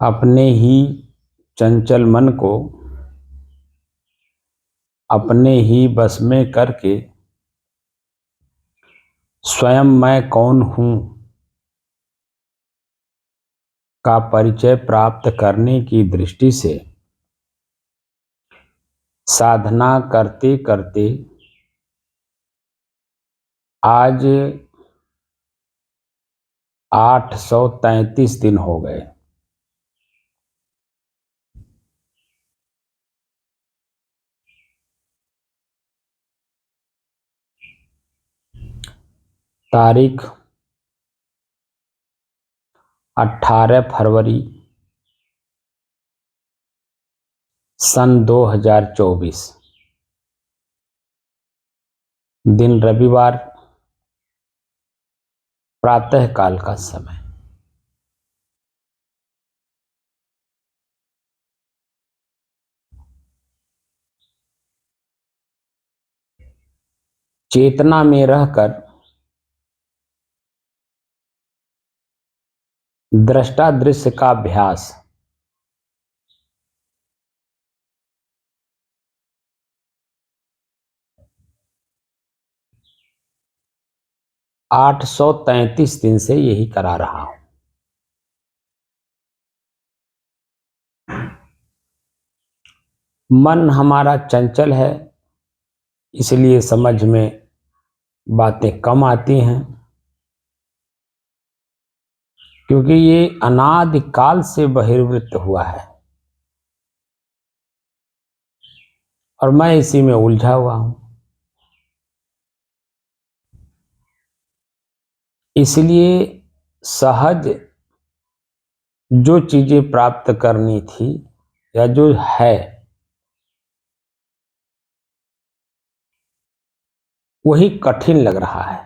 अपने ही चंचल मन को अपने ही बस में करके स्वयं मैं कौन हूं का परिचय प्राप्त करने की दृष्टि से साधना करते करते आज 833 दिन हो गए। तारीख 18 फरवरी सन 2024, दिन रविवार, प्रातः काल का समय। चेतना में रहकर दृष्टा दृश्य का अभ्यास 833 दिन से यही करा रहा हूं। मन हमारा चंचल है, इसलिए समझ में बातें कम आती हैं, क्योंकि ये अनादिकाल से बहिर्वृत्त हुआ है और मैं इसी में उलझा हुआ हूं। इसलिए सहज जो चीजें प्राप्त करनी थी या जो है वही कठिन लग रहा है।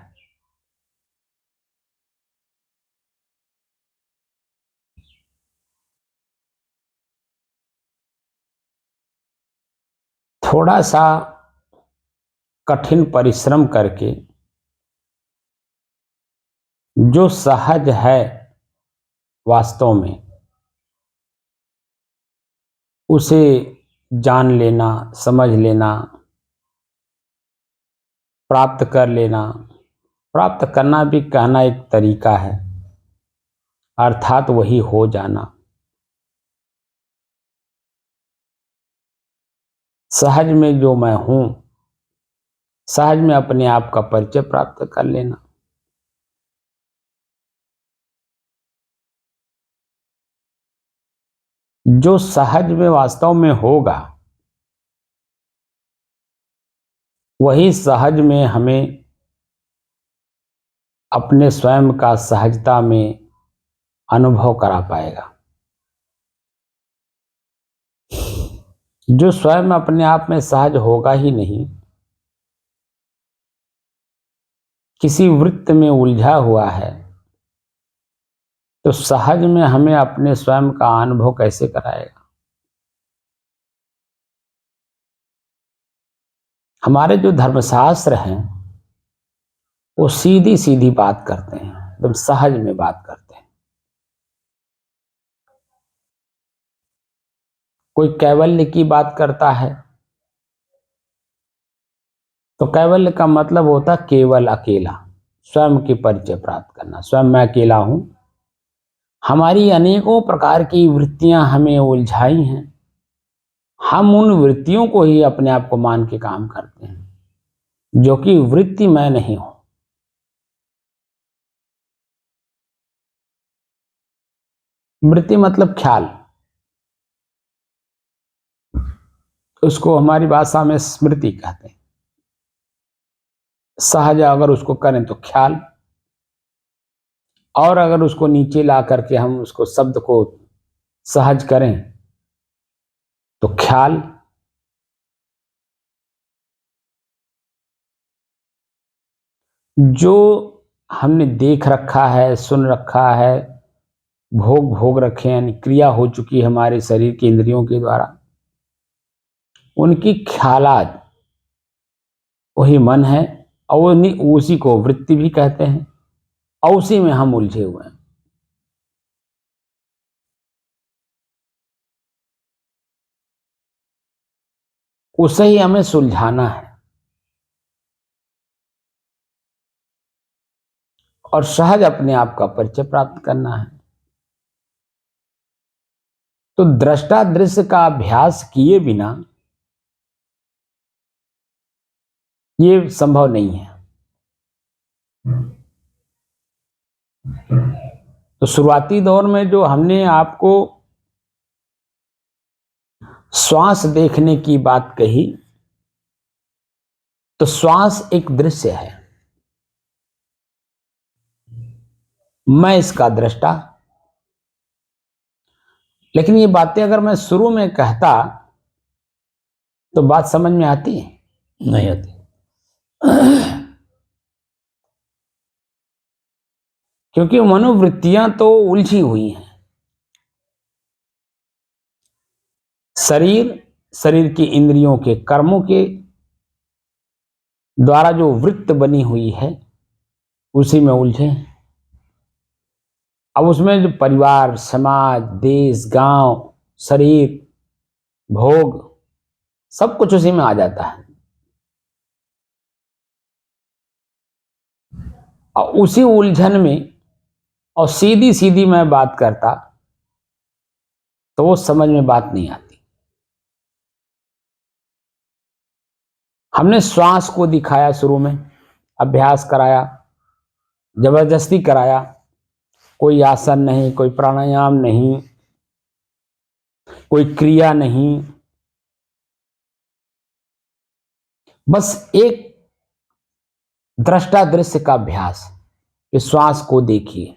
थोड़ा सा कठिन परिश्रम करके जो सहज है वास्तव में उसे जान लेना, समझ लेना, प्राप्त कर लेना। प्राप्त करना भी कहना एक तरीका है, अर्थात वही हो जाना। सहज में जो मैं हूं, सहज में अपने आप का परिचय प्राप्त कर लेना। जो सहज में वास्तव में होगा वही सहज में हमें अपने स्वयं का सहजता में अनुभव करा पाएगा। जो स्वयं अपने आप में सहज होगा ही नहीं, किसी वृत्त में उलझा हुआ है, तो सहज में हमें अपने स्वयं का अनुभव कैसे कराएगा। हमारे जो धर्मशास्त्र हैं वो सीधी सीधी बात करते हैं, एकदम सहज में बात करते हैं। कोई कैवल्य की बात करता है तो कैवल्य का मतलब होता केवल अकेला, स्वयं की परिचय प्राप्त करना। स्वयं मैं अकेला हूं। हमारी अनेकों प्रकार की वृत्तियां हमें उलझाई हैं, हम उन वृत्तियों को ही अपने आप को मान के काम करते हैं जो कि वृत्ति मैं नहीं हूं। वृत्ति मतलब ख्याल, उसको हमारी भाषा में स्मृति कहते हैं। सहज अगर उसको करें तो ख्याल, और अगर उसको नीचे ला करके हम उसको शब्द को सहज करें तो ख्याल। जो हमने देख रखा है, सुन रखा है, भोग रखे हैं, यानी क्रिया हो चुकी है हमारे शरीर के इंद्रियों के द्वारा, उनकी ख्यालात वही मन है, और उसी को वृत्ति भी कहते हैं, और उसी में हम उलझे हुए हैं। उसे ही हमें सुलझाना है और सहज अपने आप का परिचय प्राप्त करना है। तो दृष्टा दृश्य का अभ्यास किए बिना ये संभव नहीं है। तो शुरुआती दौर में जो हमने आपको श्वास देखने की बात कही, तो श्वास एक दृश्य है, मैं इसका दृष्टा। लेकिन ये बातें अगर मैं शुरू में कहता तो बात समझ में आती है? नहीं आती। क्योंकि मनोवृत्तियां तो उलझी हुई हैं। शरीर की इंद्रियों के कर्मों के द्वारा जो वृत्त बनी हुई है उसी में उलझे। अब उसमें जो परिवार, समाज, देश, गांव, शरीर, भोग, सब कुछ उसी में आ जाता है। और उसी उलझन में और सीधी सीधी मैं बात करता तो वो समझ में बात नहीं आती। हमने श्वास को दिखाया, शुरू में अभ्यास कराया, जबरदस्ती कराया, कोई आसन नहीं, कोई प्राणायाम नहीं, कोई क्रिया नहीं, बस एक दृष्टा दृश्य का अभ्यास। श्वास को देखिए।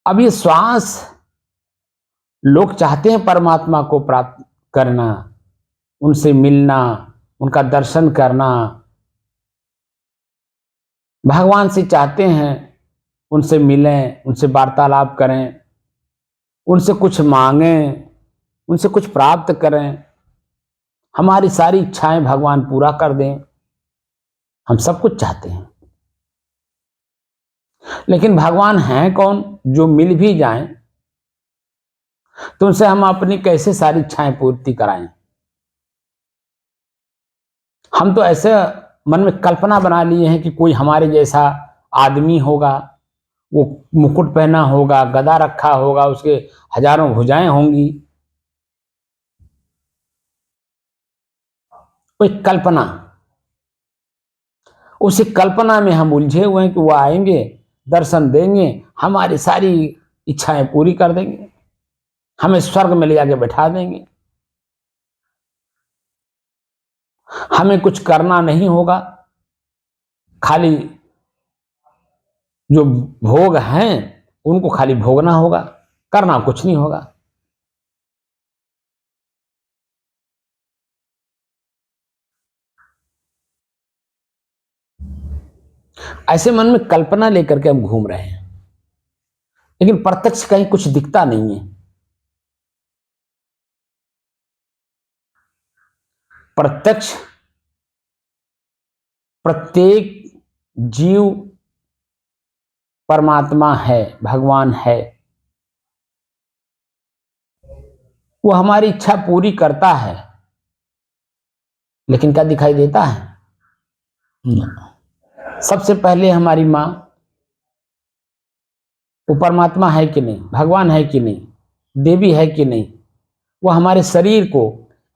अब ये श्वास, लोग चाहते हैं परमात्मा को प्राप्त करना, उनसे मिलना, उनका दर्शन करना, भगवान से चाहते हैं उनसे मिलें, उनसे वार्तालाप करें, उनसे कुछ मांगें, उनसे कुछ प्राप्त करें, हमारी सारी इच्छाएं भगवान पूरा कर दें। हम सब कुछ चाहते हैं, लेकिन भगवान हैं कौन जो मिल भी जाएं तो उनसे हम अपनी कैसे सारी इच्छाएं पूर्ति कराएं? हम तो ऐसे मन में कल्पना बना लिए हैं कि कोई हमारे जैसा आदमी होगा, वो मुकुट पहना होगा, गदा रखा होगा, उसके हजारों भुजाएं होंगी। कोई कल्पना, उसी कल्पना में हम उलझे हुए हैं कि वो आएंगे, दर्शन देंगे, हमारी सारी इच्छाएं पूरी कर देंगे, हमें स्वर्ग में ले जाके बैठा देंगे, हमें कुछ करना नहीं होगा, खाली जो भोग हैं उनको खाली भोगना होगा, करना कुछ नहीं होगा। ऐसे मन में कल्पना लेकर के हम घूम रहे हैं, लेकिन प्रत्यक्ष कहीं कुछ दिखता नहीं है। प्रत्यक्ष प्रत्येक जीव परमात्मा है, भगवान है, वो हमारी इच्छा पूरी करता है, लेकिन क्या दिखाई देता है? सबसे पहले हमारी मां, वो परमात्मा है कि नहीं, भगवान है कि नहीं, देवी है कि नहीं, वो हमारे शरीर को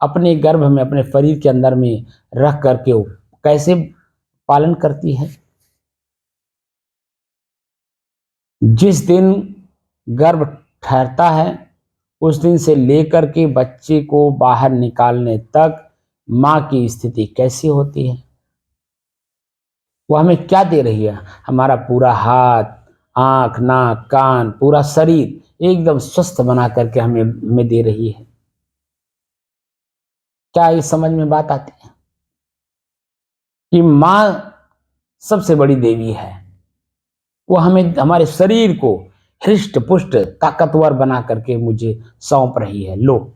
अपने गर्भ में, अपने शरीर के अंदर में रख करके वो कैसे पालन करती है। जिस दिन गर्भ ठहरता है उस दिन से लेकर के बच्चे को बाहर निकालने तक माँ की स्थिति कैसी होती है, वो हमें क्या दे रही है। हमारा पूरा हाथ, आंख, नाक, कान, पूरा शरीर एकदम स्वस्थ बना करके हमें दे रही है। क्या इस समझ में बात आती है कि माँ सबसे बड़ी देवी है। वो हमें, हमारे शरीर को हृष्ट पुष्ट ताकतवर बना करके मुझे सौंप रही है। लो,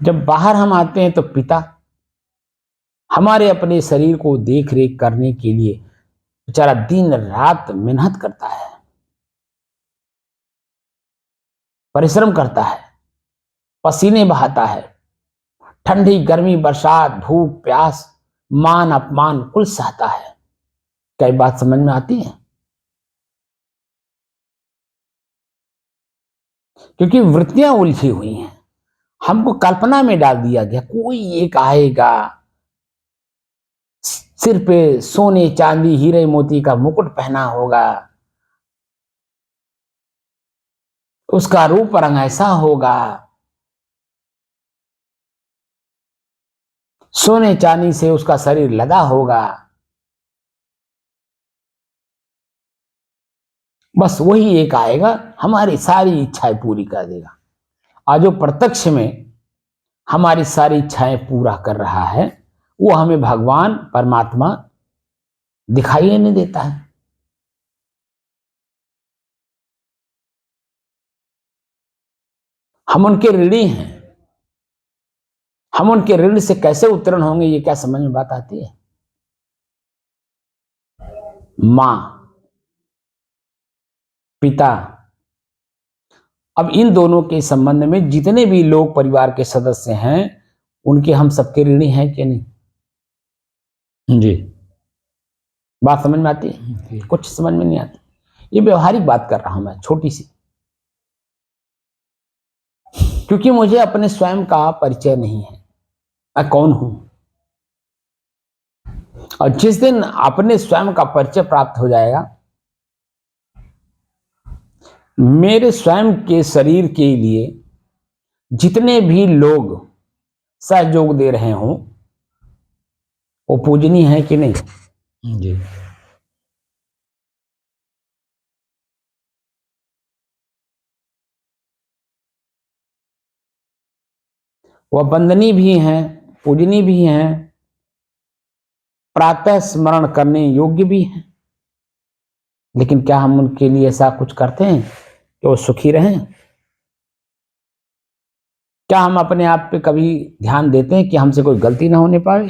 जब बाहर हम आते हैं तो पिता हमारे अपने शरीर को देख रेख करने के लिए बेचारा दिन रात मेहनत करता है, परिश्रम करता है, पसीने बहाता है, ठंडी गर्मी बरसात भूख प्यास मान अपमान कुल सहता है। कई बात समझ में आती है? क्योंकि वृत्तियां उलझी हुई हैं, हमको कल्पना में डाल दिया गया कोई एक आएगा, सिर पे सोने चांदी हीरे मोती का मुकुट पहना होगा, उसका रूप रंग ऐसा होगा, सोने चांदी से उसका शरीर लदा होगा, बस वही एक आएगा, हमारी सारी इच्छाएं पूरी कर देगा। आज जो प्रत्यक्ष में हमारी सारी इच्छाएं पूरा कर रहा है वो हमें भगवान परमात्मा दिखाई नहीं देता है। हम उनके ऋणी हैं, हम उनके ऋण से कैसे उत्तरण होंगे, ये क्या समझ में बात आती है? मां, पिता, अब इन दोनों के संबंध में जितने भी लोग परिवार के सदस्य हैं उनके हम सबके ऋणी हैं कि नहीं? जी, बात समझ में आती है? कुछ समझ में नहीं आती। ये व्यवहारिक बात कर रहा हूं मैं, छोटी सी, क्योंकि मुझे अपने स्वयं का परिचय नहीं है, मैं कौन हूं। और जिस दिन अपने स्वयं का परिचय प्राप्त हो जाएगा, मेरे स्वयं के शरीर के लिए जितने भी लोग सहयोग दे रहे हों वो पूजनीय है कि नहीं? जी, वह वंदनीय भी हैं, पूजनीय भी हैं, प्रातः स्मरण करने योग्य भी हैं। लेकिन क्या हम उनके लिए ऐसा कुछ करते हैं कि वो सुखी रहें? क्या हम अपने आप पे कभी ध्यान देते हैं कि हमसे कोई गलती ना होने पाए?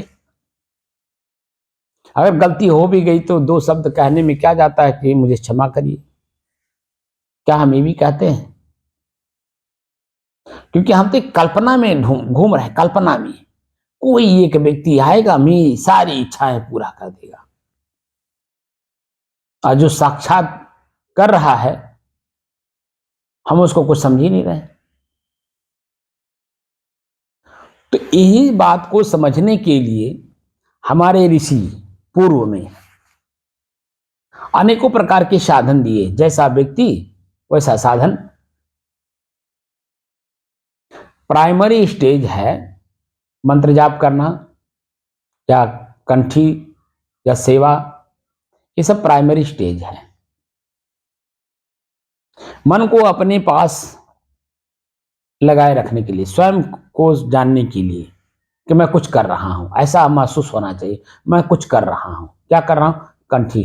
अगर गलती हो भी गई तो दो शब्द कहने में क्या जाता है कि मुझे क्षमा करिए? क्या हम ये भी कहते हैं? क्योंकि हम तो कल्पना में घूम रहे हैं, कल्पना में कोई एक व्यक्ति आएगा मेरी सारी इच्छाएं पूरा कर देगा, और जो साक्षात कर रहा है हम उसको कुछ समझ ही नहीं रहे। तो यही बात को समझने के लिए हमारे ऋषि पूर्व में अनेकों प्रकार के साधन दिए, जैसा व्यक्ति वैसा साधन। प्राइमरी स्टेज है मंत्र जाप करना या कंठी या सेवा, ये सब प्राइमरी स्टेज है। मन को अपने पास लगाए रखने के लिए, स्वयं को जानने के लिए कि मैं कुछ कर रहा हूं, ऐसा महसूस होना चाहिए मैं कुछ कर रहा हूं। क्या कर रहा हूं? कंठी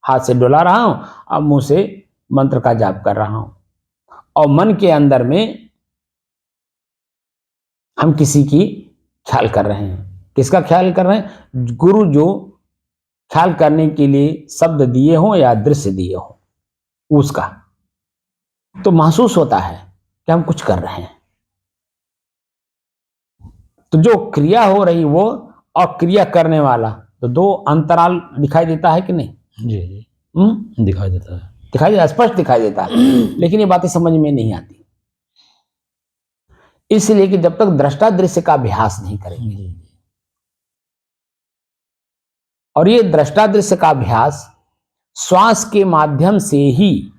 हाथ से डुला रहा हूं, अब मुंह से मंत्र का जाप कर रहा हूं, और मन के अंदर में हम किसी की ख्याल कर रहे हैं। किसका ख्याल कर रहे हैं? गुरु जो ख्याल करने के लिए शब्द दिए हों या दृश्य दिए हों उसका, तो महसूस होता है कि हम कुछ कर रहे हैं। तो जो क्रिया हो रही वो और क्रिया करने वाला, तो दो अंतराल दिखाई देता है कि नहीं? जी जी, दिखाई देता है। दिखाई देता, स्पष्ट दिखाई देता है, लेकिन ये बातें समझ में नहीं आती, इसलिए कि जब तक दृष्टा दृश्य का अभ्यास नहीं करेंगे। और ये दृष्टा दृश्य का अभ्यास श्वास के माध्यम से ही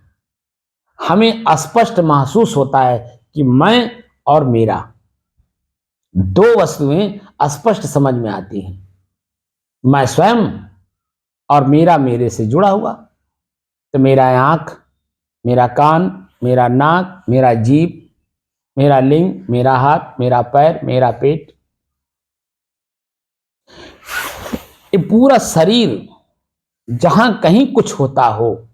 हमें स्पष्ट महसूस होता है कि मैं और मेरा, दो वस्तुएं स्पष्ट समझ में आती हैं। मैं स्वयं और मेरा मेरे से जुड़ा हुआ, तो मेरा आंख, मेरा कान, मेरा नाक, मेरा जीभ, मेरा लिंग, मेरा हाथ, मेरा पैर, मेरा पेट, ये पूरा शरीर जहां कहीं कुछ होता हो,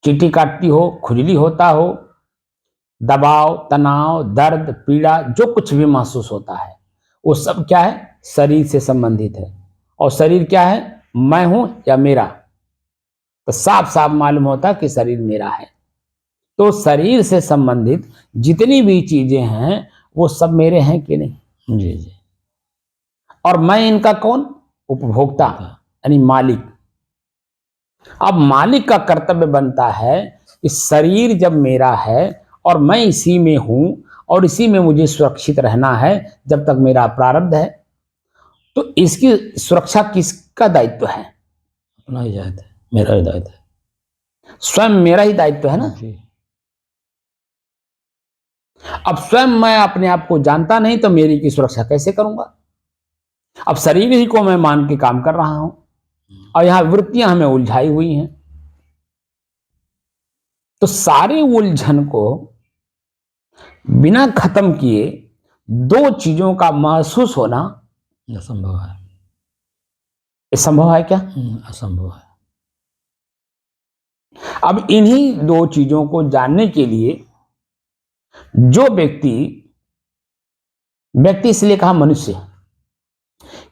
चींटी काटती हो, खुजली होता हो, दबाव, तनाव, दर्द, पीड़ा, जो कुछ भी महसूस होता है वो सब क्या है, शरीर से संबंधित है। और शरीर क्या है, मैं हूं या मेरा, तो साफ साफ मालूम होता कि शरीर मेरा है। तो शरीर से संबंधित जितनी भी चीजें हैं वो सब मेरे हैं कि नहीं? जी जी। और मैं इनका कौन? उपभोक्ता, यानी मालिक। अब मालिक का कर्तव्य बनता है कि शरीर जब मेरा है और मैं इसी में हूं और इसी में मुझे सुरक्षित रहना है जब तक मेरा प्रारब्ध है, तो इसकी सुरक्षा किसका दायित्व है? अपना ही दायित्व है, मेरा ही दायित्व है, स्वयं मेरा ही दायित्व है ना जी। अब स्वयं मैं अपने आप को जानता नहीं तो मेरी की सुरक्षा कैसे करूंगा? अब शरीर ही को मैं मान के काम कर रहा हूं और यहां वृत्तियां हमें उलझाई हुई हैं, तो सारे उलझन को बिना खत्म किए दो चीजों का महसूस होना असंभव है। ये संभव है क्या? असंभव है। अब इन्हीं दो चीजों को जानने के लिए जो व्यक्ति इसलिए कहा मनुष्य,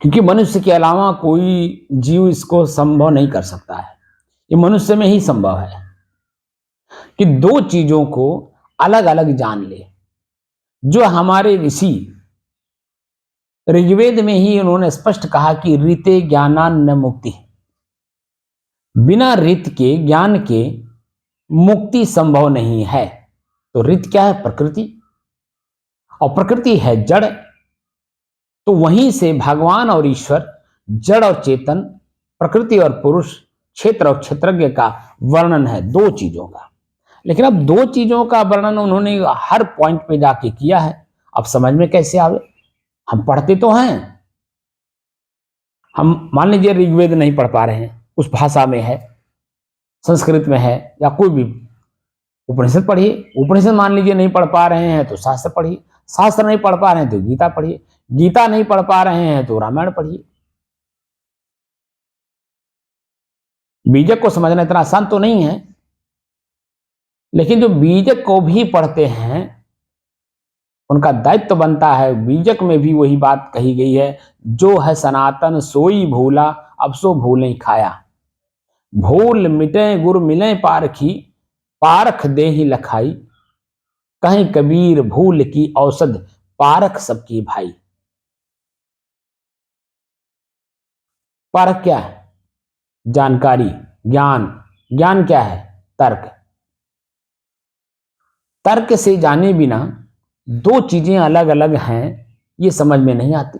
क्योंकि मनुष्य के अलावा कोई जीव इसको संभव नहीं कर सकता है, ये मनुष्य में ही संभव है कि दो चीजों को अलग अलग जान ले। जो हमारे ऋषि ऋग्वेद में ही उन्होंने स्पष्ट कहा कि ऋते ज्ञानान न मुक्ति, बिना ऋत के ज्ञान के मुक्ति संभव नहीं है। तो ऋत क्या है? प्रकृति, और प्रकृति है जड़, तो वहीं से भगवान और ईश्वर, जड़ और चेतन, प्रकृति और पुरुष, क्षेत्र और क्षेत्रज्ञ का वर्णन है दो चीजों का। लेकिन अब दो चीजों का वर्णन उन्होंने हर पॉइंट पे जाके किया है, अब समझ में कैसे आवे? हम पढ़ते तो हैं, हम मान लीजिए ऋग्वेद नहीं पढ़ पा रहे हैं, उस भाषा में है, संस्कृत में है, या कोई भी उपनिषद पढ़िए, उपनिषद मान लीजिए नहीं पढ़ पा रहे हैं तो शास्त्र पढ़िए, शास्त्र नहीं पढ़ पा रहे हैं तो गीता पढ़िए, गीता नहीं पढ़ पा रहे हैं तो रामायण पढ़िए। बीजक को समझना इतना आसान तो नहीं है, लेकिन जो बीजक को भी पढ़ते हैं उनका दायित्व बनता है। बीजक में भी वही बात कही गई है, जो है सनातन सोई भूला, अब सो भूलें खाया, भूल मिटे गुर मिले पारखी, पारख दे ही लखाई, कहीं कबीर भूल की औषध, पारख सबकी भाई। पारख क्या है? जानकारी, ज्ञान। ज्ञान क्या है? तर्क। तर्क से जाने बिना दो चीजें अलग अलग हैं ये समझ में नहीं आती।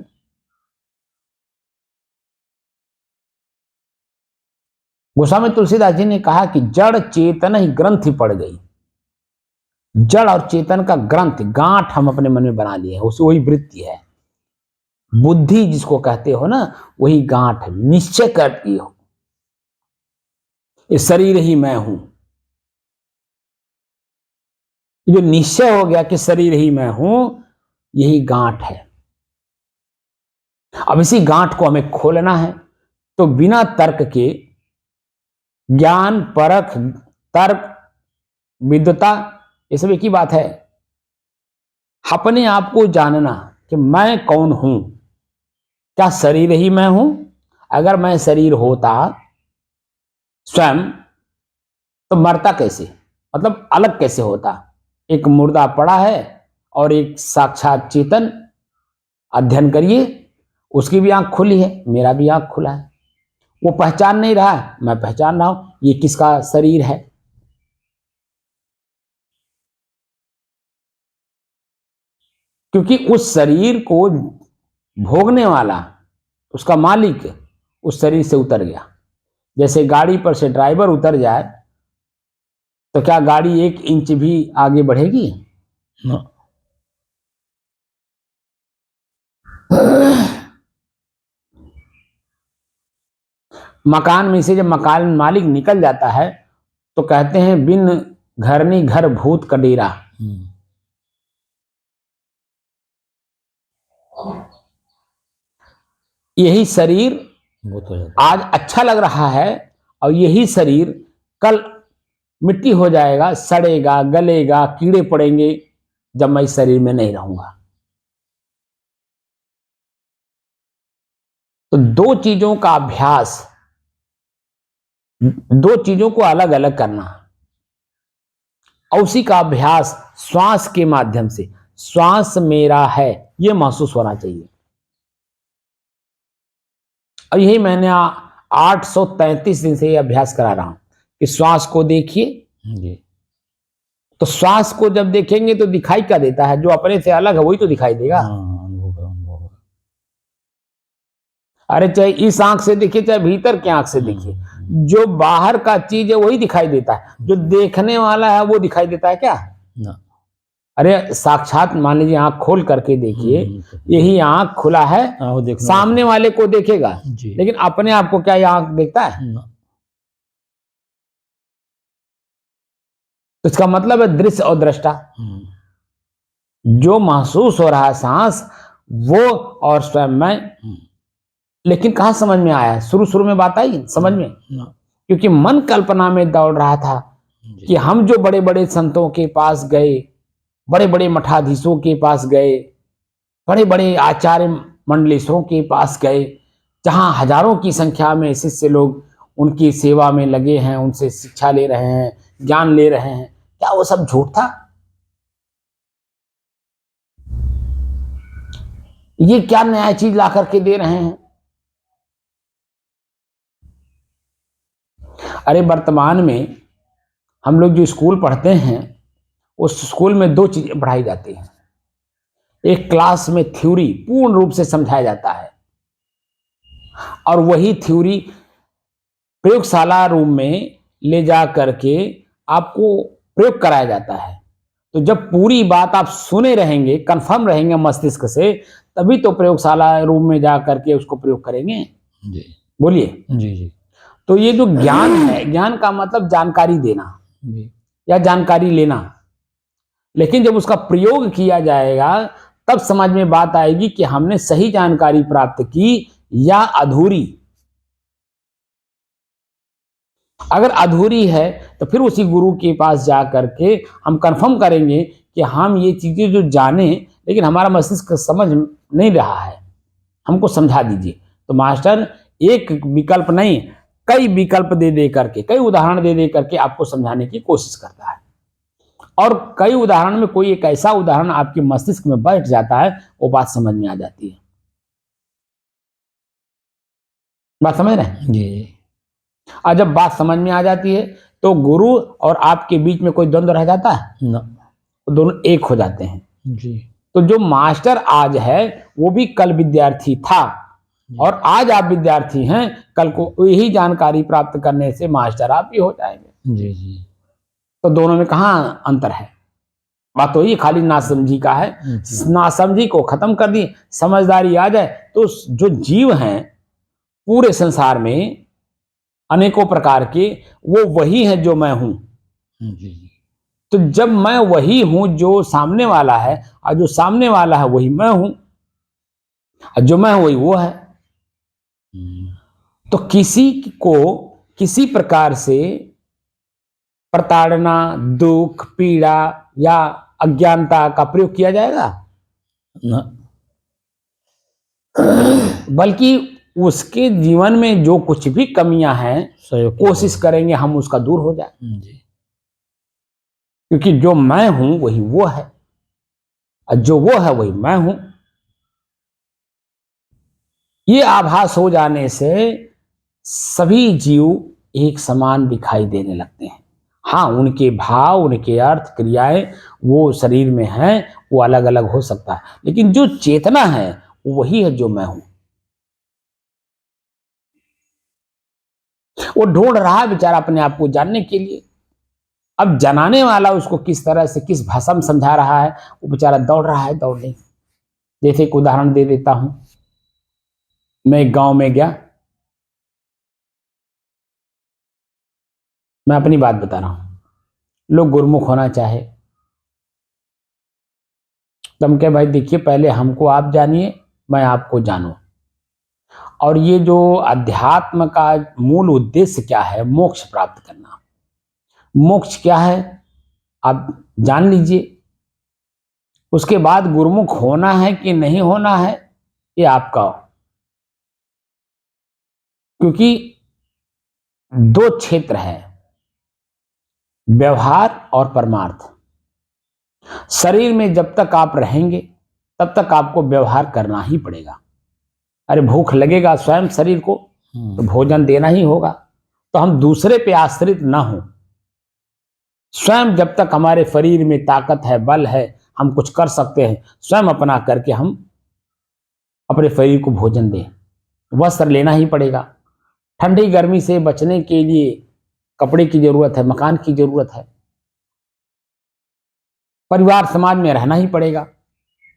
गोस्वामी तुलसीदास जी ने कहा कि जड़ चेतन ही ग्रंथि पड़ गई। जड़ और चेतन का ग्रंथ, गांठ हम अपने मन में बना लिए हैं, उसे वही वृत्ति है, बुद्धि जिसको कहते हो ना, वही गांठ निश्चय करती हो, ये शरीर ही मैं हूं। जो निश्चय हो गया कि शरीर ही मैं हूं, यही गांठ है। अब इसी गांठ को हमें खोलना है, तो बिना तर्क के ज्ञान, परख, तर्क, विद्वता, ये सब एक ही बात है। अपने आप को जानना कि मैं कौन हूं, क्या शरीर ही मैं हूं? अगर मैं शरीर होता स्वयं तो मरता कैसे, मतलब अलग कैसे होता? एक मुर्दा पड़ा है और एक साक्षात चेतन, अध्ययन करिए, उसकी भी आंख खुली है, मेरा भी आंख खुला है, वो पहचान नहीं रहा है, मैं पहचान रहा हूं, ये किसका शरीर है? क्योंकि उस शरीर को भोगने वाला, उसका मालिक उस शरीर से उतर गया। जैसे गाड़ी पर से ड्राइवर उतर जाए तो क्या गाड़ी 1 इंच भी आगे बढ़ेगी? ना। मकान में से जब मकान मालिक निकल जाता है तो कहते हैं बिन घरनी घर भूत का डेरा। यही शरीर वो तो जाता आज अच्छा लग रहा है और यही शरीर कल मिट्टी हो जाएगा, सड़ेगा, गलेगा, कीड़े पड़ेंगे जब मैं इस शरीर में नहीं रहूंगा। तो दो चीजों का अभ्यास, दो चीजों को अलग अलग करना और उसी का अभ्यास श्वास के माध्यम से, श्वास मेरा है यह महसूस होना चाहिए। और यही मैंने 833 दिन से ये अभ्यास करा रहा हूं कि श्वास को देखिए। जी। तो श्वास को जब देखेंगे तो दिखाई क्या देता है? जो अपने से अलग है वही तो दिखाई देगा। अनुभव। अरे चाहे इस आंख से देखिए चाहे भीतर की आंख से देखिए, जो बाहर का चीज है वही दिखाई देता है, जो देखने वाला है वो दिखाई देता है क्या? ना। अरे साक्षात मान लीजिए आंख खोल करके देखिए, यही आंख खुला है, सामने वाले को देखेगा, लेकिन अपने आप को क्या ये आंख देखता है? तो इसका मतलब है दृश्य और दृष्टा। जो महसूस हो रहा है सांस वो और स्वयं मैं। लेकिन कहां समझ में आया? शुरू में बात आई समझ में? क्योंकि मन कल्पना में दौड़ रहा था कि हम जो बड़े बड़े संतों के पास गए, बड़े बड़े मठाधीशों के पास गए, बड़े बड़े आचार्य मंडलेश्वरों के पास गए, जहां हजारों की संख्या में शिष्य लोग उनकी सेवा में लगे हैं, उनसे शिक्षा ले रहे हैं, ज्ञान ले रहे हैं, क्या वो सब झूठ था? ये क्या नया चीज ला करके दे रहे हैं? अरे वर्तमान में हम लोग जो स्कूल पढ़ते हैं उस स्कूल में दो चीजें पढ़ाई जाती हैं। एक क्लास में थ्योरी पूर्ण रूप से समझाया जाता है और वही थ्योरी प्रयोगशाला रूम में ले जा करके आपको प्रयोग कराया जाता है। तो जब पूरी बात आप सुने रहेंगे, कंफर्म रहेंगे मस्तिष्क से, तभी तो प्रयोगशाला रूम में जा करके उसको प्रयोग करेंगे। जी बोलिए। जी। तो ये जो ज्ञान है, ज्ञान का मतलब जानकारी देना या जानकारी लेना, लेकिन जब उसका प्रयोग किया जाएगा तब समझ में बात आएगी कि हमने सही जानकारी प्राप्त की या अधूरी। अगर अधूरी है तो फिर उसी गुरु के पास जा करके हम कंफर्म करेंगे कि हम ये चीजें जो जाने लेकिन हमारा मस्तिष्क समझ नहीं रहा है, हमको समझा दीजिए। तो मास्टर एक विकल्प नहीं, कई विकल्प दे करके, कई उदाहरण दे करके आपको समझाने की कोशिश करता है। और कई उदाहरण में कोई एक ऐसा उदाहरण आपके मस्तिष्क में बैठ जाता है, वो बात समझ में आ जाती है। बात समझ रहे हैं? जी। और जब बात समझ में आ जाती है तो गुरु और आपके बीच में कोई द्वंद्व रह जाता है ना, तो दोनों एक हो जाते हैं। जी। तो जो मास्टर आज है वो भी कल विद्यार्थी था और आज आप विद्यार्थी हैं, कल को यही जानकारी प्राप्त करने से मास्टर आप भी हो जाएंगे। जी जी। तो दोनों में कहां अंतर है? बात तो ये खाली नासमझी का है। नासमझी को खत्म कर दी, समझदारी आ जाए तो जो जीव हैं पूरे संसार में अनेकों प्रकार के, वो वही है जो मैं हूं। जी। तो जब मैं वही हूं जो सामने वाला है और जो सामने वाला है वही मैं हूं और जो मैं हूं वही वो है। तो किसी को किसी प्रकार से प्रताड़ना, दुख, पीड़ा या अज्ञानता का प्रयोग किया जाएगा ना, बल्कि उसके जीवन में जो कुछ भी कमियां हैं कोशिश करेंगे हम उसका दूर हो जाए। क्योंकि जो मैं हूं वही वो है और जो वो है वही मैं हूं। ये आभास हो जाने से सभी जीव एक समान दिखाई देने लगते हैं। हाँ, उनके भाव, उनके अर्थ, क्रियाएं वो शरीर में हैं, वो अलग अलग हो सकता है, लेकिन जो चेतना है वही है जो मैं हूं। वो ढूंढ रहा है बेचारा अपने आप को जानने के लिए। अब जनाने वाला उसको किस तरह से, किस भाषा में समझा रहा है, वो बेचारा दौड़ रहा है दौड़ने। जैसे एक उदाहरण दे देता हूं, मैं एक गांव में गया, मैं अपनी बात बता रहा हूं, लोग गुरुमुख होना चाहे तो हम कहे भाई देखिए पहले हमको आप जानिए, मैं आपको जानूं। और ये जो अध्यात्म का मूल उद्देश्य क्या है, मोक्ष प्राप्त करना। मोक्ष क्या है आप जान लीजिए, उसके बाद गुरुमुख होना है कि नहीं होना है ये आपका हो। क्योंकि दो क्षेत्र है, व्यवहार और परमार्थ। शरीर में जब तक आप रहेंगे तब तक आपको व्यवहार करना ही पड़ेगा। अरे भूख लगेगा स्वयं शरीर को तो भोजन देना ही होगा, तो हम दूसरे पे आश्रित ना हो। स्वयं जब तक हमारे शरीर में ताकत है, बल है, हम कुछ कर सकते हैं, स्वयं अपना करके हम अपने शरीर को भोजन दें। वस्त्र लेना ही पड़ेगा, ठंडी गर्मी से बचने के लिए कपड़े की जरूरत है, मकान की जरूरत है, परिवार समाज में रहना ही पड़ेगा,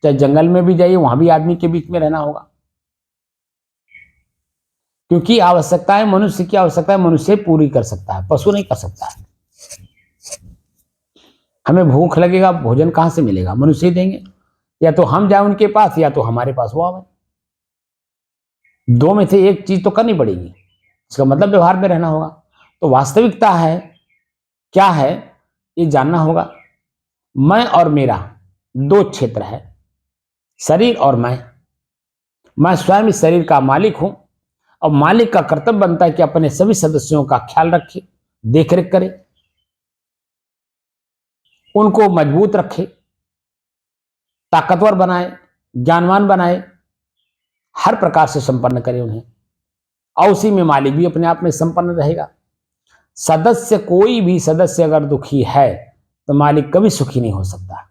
चाहे जंगल में भी जाइए वहां भी आदमी के बीच में रहना होगा। क्योंकि आवश्यकताएं, मनुष्य की आवश्यकताएं मनुष्य पूरी कर सकता है, पशु नहीं कर सकता है। हमें भूख लगेगा, भोजन कहां से मिलेगा, मनुष्य ही देंगे, या तो हम जाए उनके पास या तो हमारे पास वो आवे। दो में से एक चीज तो करनी पड़ेगी, इसका मतलब व्यवहार में रहना होगा। तो वास्तविकता है क्या है ये जानना होगा। मैं और मेरा दो क्षेत्र है, शरीर और मैं स्वयं इस शरीर का मालिक हूं, और मालिक का कर्तव्य बनता है कि अपने सभी सदस्यों का ख्याल रखे, देखरेख करे, उनको मजबूत रखे, ताकतवर बनाए, ज्ञानवान बनाए, हर प्रकार से संपन्न करे उन्हें, और उसी में मालिक भी अपने आप में संपन्न रहेगा। सदस्य, कोई भी सदस्य अगर दुखी है तो मालिक कभी सुखी नहीं हो सकता।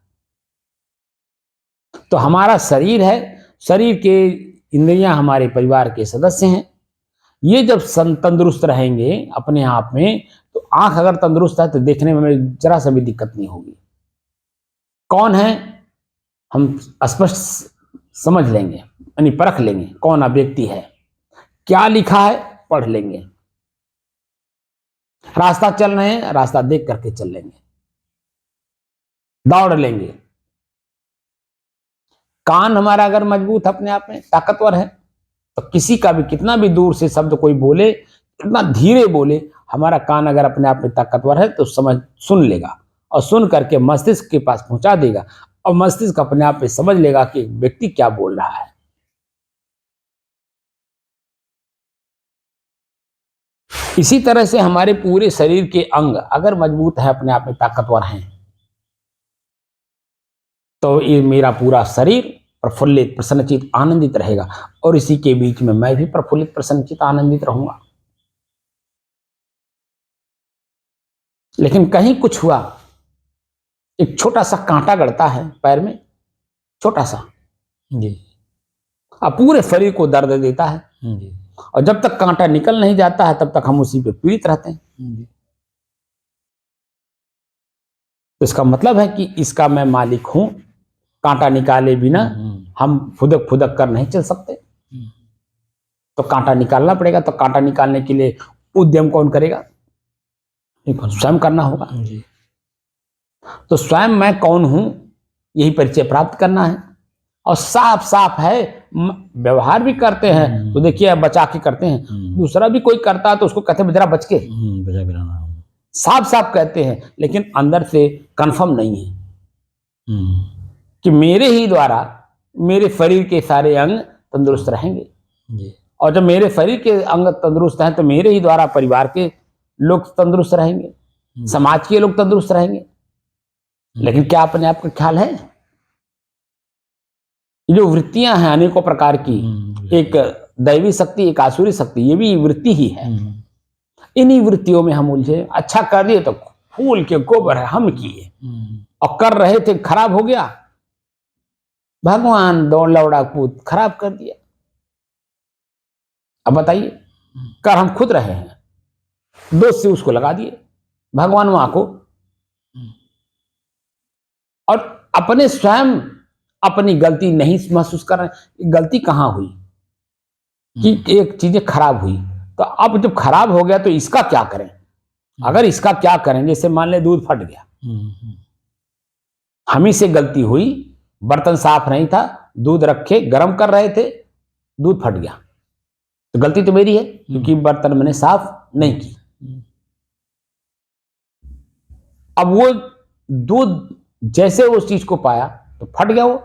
तो हमारा शरीर है, शरीर के इंद्रियां हमारे परिवार के सदस्य हैं। ये जब तंदुरुस्त रहेंगे अपने आप में, तो आंख अगर तंदुरुस्त है तो देखने में हमें जरा सा भी दिक्कत नहीं होगी। कौन है हम स्पष्ट समझ लेंगे, यानी परख लेंगे कौन व्यक्ति है, क्या लिखा है पढ़ लेंगे, रास्ता चल रहे हैं रास्ता देख करके चल लेंगे, दौड़ लेंगे। कान हमारा अगर मजबूत अपने आप में ताकतवर है तो किसी का भी कितना भी दूर से शब्द कोई बोले, कितना धीरे बोले, हमारा कान अगर अपने आप में ताकतवर है तो समझ सुन लेगा, और सुन करके मस्तिष्क के पास पहुंचा देगा, और मस्तिष्क अपने आप में समझ लेगा कि व्यक्ति क्या बोल रहा है। इसी तरह से हमारे पूरे शरीर के अंग अगर मजबूत है, अपने आप में ताकतवर हैं, तो ये मेरा पूरा शरीर प्रफुल्लित, प्रसन्नचित, आनंदित रहेगा, और इसी के बीच में मैं भी प्रफुल्लित, प्रसन्नचित, आनंदित रहूंगा। लेकिन कहीं कुछ हुआ, एक छोटा सा कांटा गड़ता है पैर में, छोटा सा जी अब पूरे शरीर को दर्द देता है, जी और जब तक कांटा निकल नहीं जाता है तब तक हम उसी पे पीड़ित रहते हैं। जी तो इसका मतलब है कि इसका मैं मालिक हूं, कांटा निकाले बिना हम फुदक फुदक कर नहीं चल सकते, तो कांटा निकालना पड़ेगा। तो कांटा निकालने के लिए उद्यम कौन करेगा, स्वयं करना होगा। जी तो स्वयं मैं कौन हूं यही परिचय प्राप्त करना है, और साफ साफ है। व्यवहार भी करते हैं तो देखिए बचा के करते हैं, दूसरा भी कोई करता है तो उसको कहते हैं जरा बच के, बचा के रहना। साफ साफ कहते हैं, लेकिन अंदर से कंफर्म नहीं है कि मेरे ही द्वारा मेरे शरीर के सारे अंग तंदुरुस्त रहेंगे। जी और जब मेरे शरीर के अंग तंदुरुस्त हैं तो मेरे ही द्वारा परिवार के लोग तंदुरुस्त रहेंगे, समाज के लोग तंदुरुस्त रहेंगे। लेकिन क्या अपने आप का ख्याल है? ये जो वृत्तियां हैं अनेकों प्रकार की, एक दैवी शक्ति, एक आसुरी शक्ति, ये भी वृत्ति ही है। इन्हीं वृत्तियों में हम उलझे। अच्छा कर दिए तो फूल के गोबर है हम किए, और कर रहे थे खराब हो गया भगवान दौड़ लौड़ा कूद खराब कर दिया। अब बताइए, कर हम खुद रहे हैं, दोस्त से उसको लगा दिए, भगवान वहां को, और अपने स्वयं अपनी गलती नहीं महसूस कर रहे। गलती कहां हुई कि एक चीजें खराब हुई, तो अब जब खराब हो गया तो इसका क्या करें? अगर इसका क्या करें, जैसे मान ले दूध फट गया, हम ही से गलती हुई, बर्तन साफ नहीं था, दूध रखे गर्म कर रहे थे, दूध फट गया, तो गलती तो मेरी है क्योंकि बर्तन मैंने साफ नहीं की। अब वो दूध जैसे उस चीज को पाया तो फट गया वो।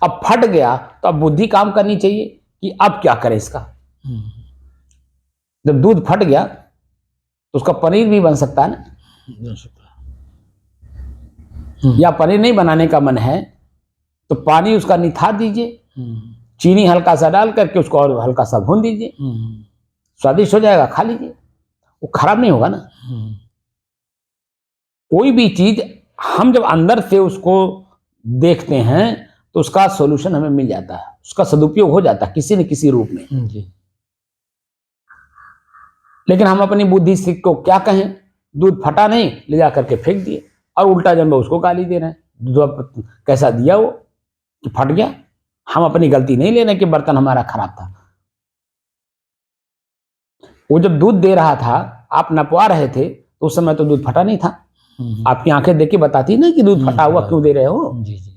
अब फट गया तो अब बुद्धि काम करनी चाहिए कि अब क्या करें इसका। जब दूध फट गया तो उसका पनीर भी बन सकता है ना, या पनीर नहीं बनाने का मन है तो पानी उसका निथार दीजिए, चीनी हल्का सा डाल करके उसको और हल्का सा भून दीजिए, स्वादिष्ट हो जाएगा, खा लीजिए, वो खराब नहीं होगा ना। कोई भी चीज हम जब अंदर से उसको देखते हैं तो उसका सॉल्यूशन हमें मिल जाता है, उसका सदुपयोग हो जाता है किसी न किसी रूप में जी। लेकिन हम अपनी बुद्धि से को क्या कहें, दूध फटा नहीं, ले जा करके फेंक दिए, और उल्टा जन्म उसको गाली दे रहे हैं, दूध कैसा दिया वो कि फट गया। हम अपनी गलती नहीं ले रहे कि बर्तन हमारा खराब था। वो जब दूध दे रहा था, आप नपवा रहे थे, तो उस समय तो दूध फटा नहीं था। आपकी आंखें देख के बताती ना कि दूध फटा हुआ क्यों दे रहे हो जी जी।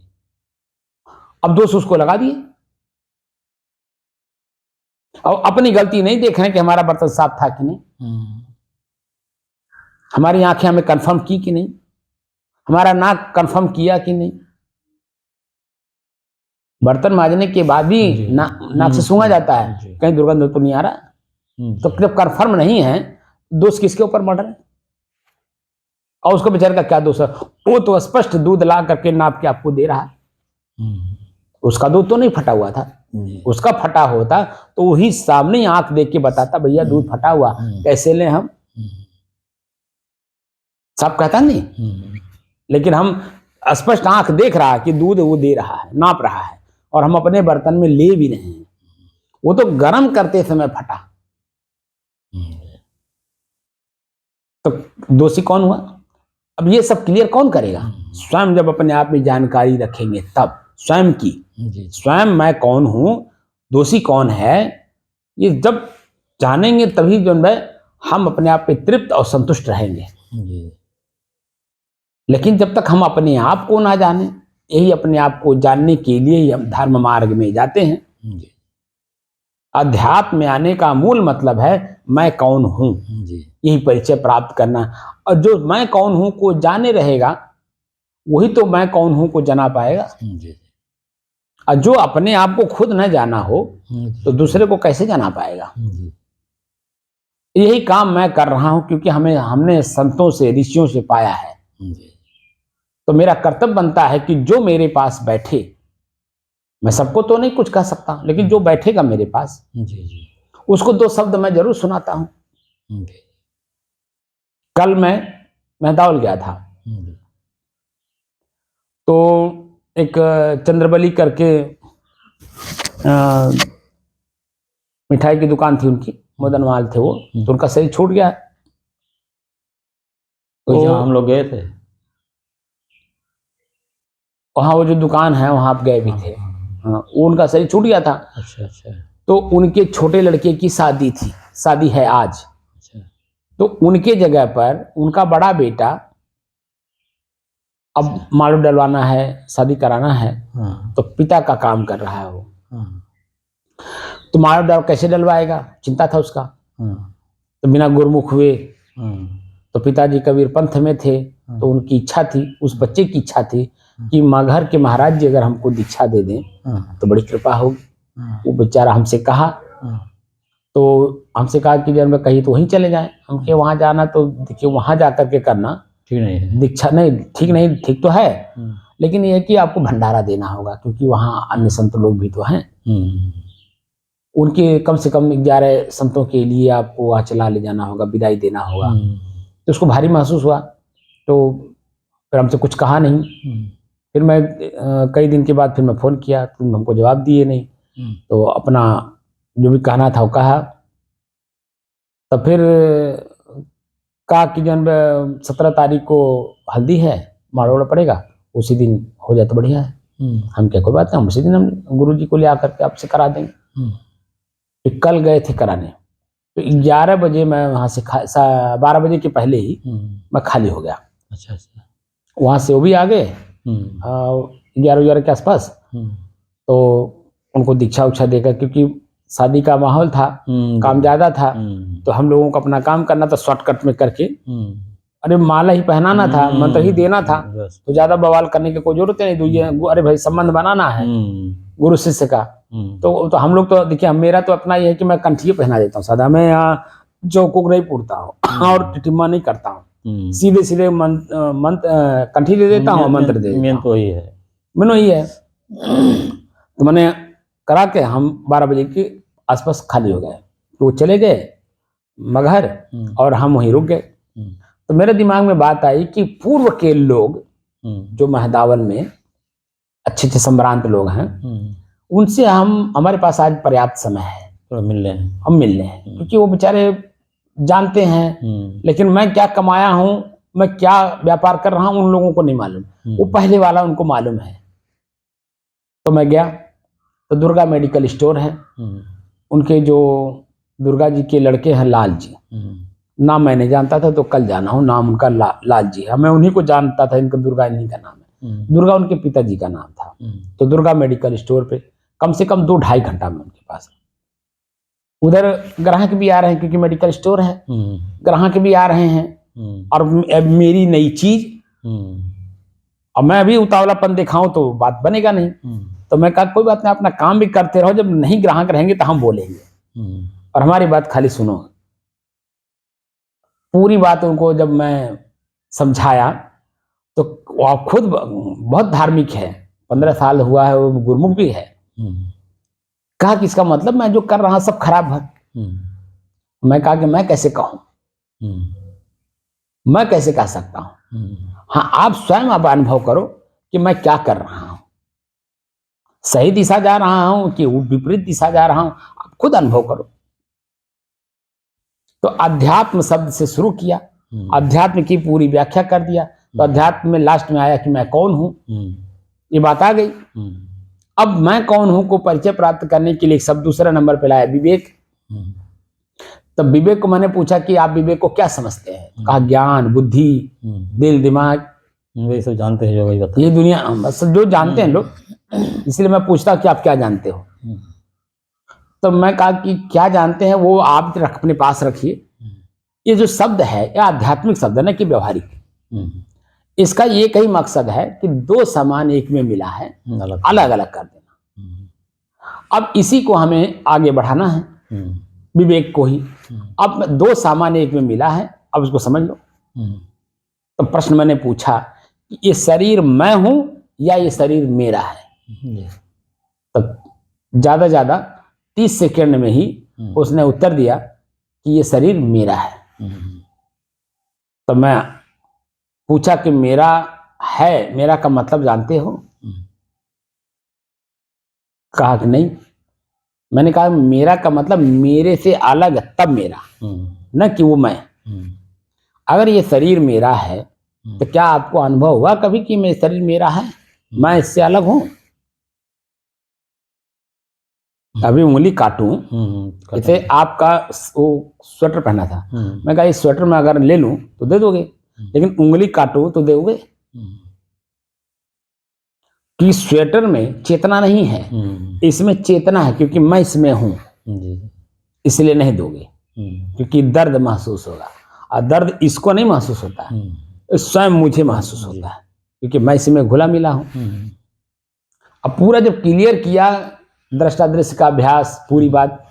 अब दोष उसको लगा दिए, और अपनी गलती नहीं देख रहे कि हमारा बर्तन साफ था कि नहीं, हमारी आंखें हमें कंफर्म की कि नहीं, हमारा नाक कंफर्म किया कि नहीं। बर्तन मांजने के बाद भी नाक से सूंघा जाता है, कहीं दुर्गंध तो नहीं आ रहा, तो जब कंफर्म नहीं है, दोष किसके ऊपर मर रहे? और उसको बेचारे का क्या दोष है? वो तो स्पष्ट दूध ला करके नाप के आपको दे रहा है, उसका दूध तो नहीं फटा हुआ था। उसका फटा होता तो वही सामने आंख देख के बताता, भैया दूध फटा हुआ, कैसे ले हम, सब कहता नहीं। लेकिन हम स्पष्ट आंख देख रहा है कि दूध वो दे रहा है, नाप रहा है, और हम अपने बर्तन में ले भी रहे हैं, वो तो गर्म करते समय फटा, तो दोषी कौन हुआ? अब ये सब क्लियर कौन करेगा? स्वयं जब अपने आप में जानकारी रखेंगे तब, स्वयं की, स्वयं मैं कौन हूं, दोषी कौन है, ये जब जानेंगे तभी जो है हम अपने आप पे तृप्त और संतुष्ट रहेंगे। लेकिन जब तक हम अपने आप को ना जाने, यही अपने आप को जानने के लिए ही हम धर्म मार्ग में जाते हैं। अध्यात्म में आने का मूल मतलब है मैं कौन हूं, यही परिचय प्राप्त करना। और जो मैं कौन हूं को जाने रहेगा, वही तो मैं कौन हूं को जाना पाएगा। और जो अपने आप को खुद न जाना हो तो दूसरे को कैसे जाना पाएगा? यही काम मैं कर रहा हूं, क्योंकि हमने संतों से, ऋषियों से पाया है। तो मेरा कर्तव्य बनता है कि जो मेरे पास बैठे, मैं सबको तो नहीं कुछ कह सकता, लेकिन जो बैठेगा मेरे पास उसको दो शब्द मैं जरूर सुनाता हूं। कल मैं मेहदावल गया था, तो एक चंद्रबली करके मिठाई की दुकान थी उनकी, मदनवाल थे वो, तो उनका शरीर छूट गया। तो जहाँ हम लोग गए थे वहाँ वो जो दुकान है वहाँ आप गए भी थे। हाँ, उनका शरीर छूट गया था। अच्छा अच्छा। तो उनके छोटे लड़के की शादी थी, शादी है आज। अच्छा। तो उनके जगह पर उनका बड़ा बेटा, अब मालू डलवाना है, शादी कराना है, तो पिता का काम कर रहा है वो। तो मालू डल कैसे डलवाएगा, चिंता था उसका। तो बिना गुरमुख हुए, तो पिताजी कबीर पंथ में थे, तो उनकी इच्छा थी, उस बच्चे की इच्छा थी कि घर के महाराज जी अगर हमको दीक्षा दे दें तो बड़ी कृपा होगी। वो बेचारा हमसे कहा, तो हमसे कहा कि जब मैं कहीं तो वहीं चले जाएं। हम के वहां जाना, तो देखिए वहां जाकर के करना ठीक नहीं है, दीक्षा नहीं, ठीक नहीं, ठीक तो है, लेकिन ये है कि आपको भंडारा देना होगा, क्योंकि वहाँ अन्य संत लोग भी तो हैं। उनके कम से कम 11 संतों के लिए आपको आचला ले जाना होगा, विदाई देना होगा। तो उसको भारी महसूस हुआ, तो फिर हमसे कुछ कहा नहीं। फिर मैं कई दिन के बाद फिर मैं फ़ोन किया, तुम हमको जवाब दिए नहीं। तो अपना जो भी कहना था वो कहा। तो फिर कहा कि जन 17 तारीख को हल्दी है, माड़ोड़ा पड़ेगा, उसी दिन हो जाए तो बढ़िया है। हम क्या, कोई बात नहीं, हम उसी दिन हम गुरुजी को ले आकर के आपसे करा देंगे। तो कल गए थे कराने, तो 11 बजे मैं वहाँ से 12 बजे के पहले ही मैं खाली हो गया। अच्छा अच्छा। वहाँ से वो भी आ गए 11 के आसपास। तो उनको दीक्षा उक्षा देकर, क्योंकि शादी का माहौल था, काम ज़्यादा था, तो हम लोगों को अपना काम करना था शॉर्टकट में करके। अरे माला ही पहनाना था, मंत्र ही देना था, तो ज़्यादा बवाल करने की कोई जरूरत नहीं। ये अरे भाई संबंध बनाना है गुरु शिष्य का। तो हम लोग तो देखिए, मेरा तो अपना ये है कि मैं कंठिए पहना देता हूँ सादा, मैं यहाँ चौकोक नहीं पूरता हूँ और टिटिम्मा नहीं करता हूँ, सीधे सीधे मंत्र कंठी दे देता हूँ, मंत्र दे देता हूँ। तो ही है, मैंने ही है। तो मैंने करा के हम 12 बजे के आसपास खाली हो गए, तो वो चले गए मगहर और हम वहीं रुक गए। तो मेरे दिमाग में बात आई कि पूर्व के लोग जो महदावल में अच्छे अच्छे संभ्रांत लोग हैं, उनसे हमारे पास आज पर्याप्त समय है, थोड़ा मिल रहे हैं, हम मिल रहे हैं, क्योंकि वो बेचारे जानते हैं, लेकिन मैं क्या कमाया हूँ, मैं क्या व्यापार कर रहा हूँ, उन लोगों को नहीं मालूम, वो पहले वाला उनको मालूम है। तो मैं गया, तो दुर्गा मेडिकल स्टोर है, उनके जो दुर्गा जी के लड़के हैं लाल जी, नाम मैं नहीं जानता था, तो कल जाना हूँ, नाम उनका लाल जी है, मैं उन्हीं को जानता था, इनका दुर्गा इन्हीं का नाम है, दुर्गा उनके पिताजी का नाम था। तो दुर्गा मेडिकल स्टोर पे कम से कम 2-2.5 घंटा में उनके पास। उधर ग्राहक भी आ रहे हैं, क्योंकि मेडिकल स्टोर है, ग्राहक भी आ रहे हैं, और मेरी नई चीज, अब मैं अभी उतावलापन दिखाऊं तो बात बनेगा नहीं। तो मैं कहा कोई बात नहीं, अपना काम भी करते रहो, जब नहीं ग्राहक रहेंगे तो हम बोलेंगे, और हमारी बात खाली सुनो। पूरी बात उनको जब मैं समझाया, तो वो खुद बहुत धार्मिक है, 15 साल हुआ है, वो गुरुमुख भी है। कहा कि इसका मतलब मैं जो कर रहा हूं सब खराब है। मैं कहा कि मैं कैसे कहूं, मैं कैसे कह सकता हूं। हाँ, आप स्वयं आप अनुभव करो कि मैं क्या कर रहा हूं, सही दिशा जा रहा हूं कि विपरीत दिशा जा रहा हूं, आप खुद अनुभव करो। तो अध्यात्म शब्द से शुरू किया, अध्यात्म की पूरी व्याख्या कर दिया। तो अध्यात्म में लास्ट में आया कि मैं कौन हूं, ये बात आ गई। अब मैं कौन हूं को परिचय प्राप्त करने के लिए एक शब्द दूसरा नंबर पे लाया, विवेक। तब विवेक को मैंने पूछा कि आप विवेक को क्या समझते हैं? कहा ज्ञान, बुद्धि, दिल, दिमाग, वही सब जानते हैं जो वही बता, ये दुनिया बस जो जानते हैं लोग, इसलिए मैं पूछता कि आप क्या जानते हो। तो मैं कहा कि क्या जानते हैं वो आप अपने पास रखिए, ये जो शब्द है यह आध्यात्मिक शब्द है, ना कि व्यवहारिक। इसका एक ही मकसद है कि दो सामान एक में मिला है, अलग अलग कर देना। अब इसी को हमें आगे बढ़ाना है, विवेक को ही। अब दो सामान एक में मिला है, अब उसको समझ लो। तो प्रश्न मैंने पूछा कि ये शरीर मैं हूं या ये शरीर मेरा है? तब ज्यादा 30 सेकंड में ही उसने उत्तर दिया कि ये शरीर मेरा है। तो मैं पूछा कि मेरा है, मेरा का मतलब जानते हो? कहा कि नहीं। मैंने कहा मेरा का मतलब मेरे से अलग तब मेरा, न कि वो मैं। अगर ये शरीर मेरा है तो क्या आपको अनुभव हुआ कभी कि मैं शरीर मेरा है, मैं इससे अलग हूं? अभी उंगली काटूं, जैसे आपका वो स्वेटर पहना था, मैं कहा इस स्वेटर में अगर ले लूं तो दे दोगे, लेकिन उंगली काटूं तो दोगे? कि स्वेटर में चेतना नहीं है, इसमें चेतना है, क्योंकि मैं इसमें हूं, इसलिए नहीं दोगे, क्योंकि दर्द महसूस होगा, और दर्द इसको नहीं महसूस होता है, स्वयं मुझे महसूस होता है, क्योंकि मैं इसमें घुला मिला हूं। अब पूरा जब क्लियर किया, दृष्टादृश्य का अभ्यास, पूरी बात,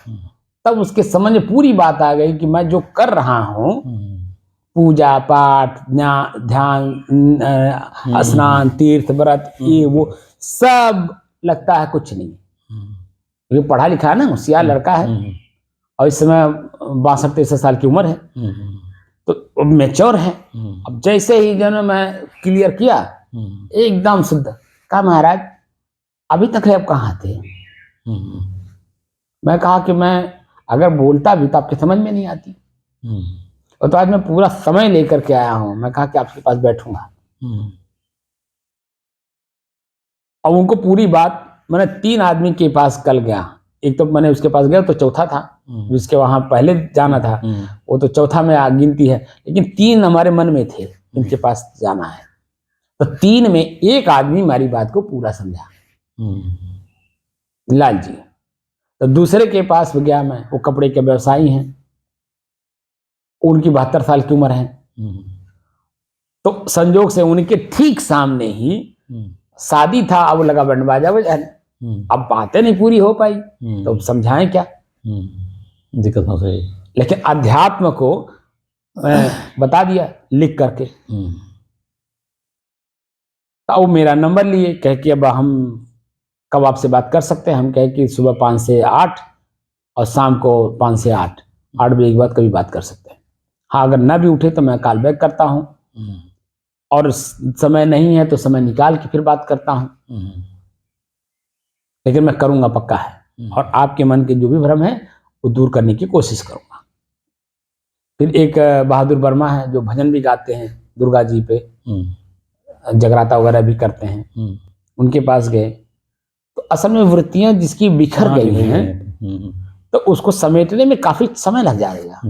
तब उसके समझ में पूरी बात आ गई कि मैं जो कर रहा हूं, पूजा पाठ, ध्यान, स्नान, तीर्थ, व्रत, ये वो सब लगता है कुछ नहीं। ये पढ़ा लिखा है ना, होशियार लड़का है, और इस समय 62-63 साल की उम्र है, तो मैच्योर है। अब जैसे ही जो मैं क्लियर किया, एकदम शुद्ध, कहा महाराज अभी तक आप कहाँ थे? मैं कहा कि मैं अगर बोलता भी तो आपके समझ में नहीं आती, और तो आज मैं पूरा समय लेकर के आया हूं। मैं कहा कि आपके पास बैठूंगा। और उनको पूरी बात, मैंने 3 आदमी के पास कल गया। एक तो मैंने उसके पास गया तो चौथा था जिसके वहां पहले जाना था, वो तो चौथा में गिनती है, लेकिन 3 हमारे मन में थे इनके पास जाना है। तो 3 में एक आदमी हमारी बात को पूरा समझा, लाल जी। तो दूसरे के पास गया मैं, वो कपड़े के व्यवसायी हैं, उनकी 72 साल की उम्र है। तो संजोग से उनके ठीक सामने ही शादी था, अब लगा बैंड बाजा बजाने। अब बातें नहीं पूरी हो पाई तो समझाएं क्या, दिक्कत हो गई। लेकिन अध्यात्म को बता दिया लिख करके। तो मेरा नंबर लिए, कह कि अब हम कब आपसे बात कर सकते हैं? हम कहे कि सुबह 5 से 8 और शाम को 5 से 8 बजे के बाद कभी बात कर सकते हैं। हाँ, अगर ना भी उठे तो मैं कॉल बैक करता हूँ, और समय नहीं है तो समय निकाल के फिर बात करता हूँ, लेकिन मैं करूँगा पक्का है, और आपके मन के जो भी भ्रम है वो दूर करने की कोशिश करूँगा। फिर एक बहादुर वर्मा है जो भजन भी गाते हैं दुर्गा जी पे, जगराता वगैरह भी करते हैं, उनके पास गए। तो असल में वृत्तियां जिसकी बिखर गई हैं तो उसको समेटने में काफी समय लग जाएगा।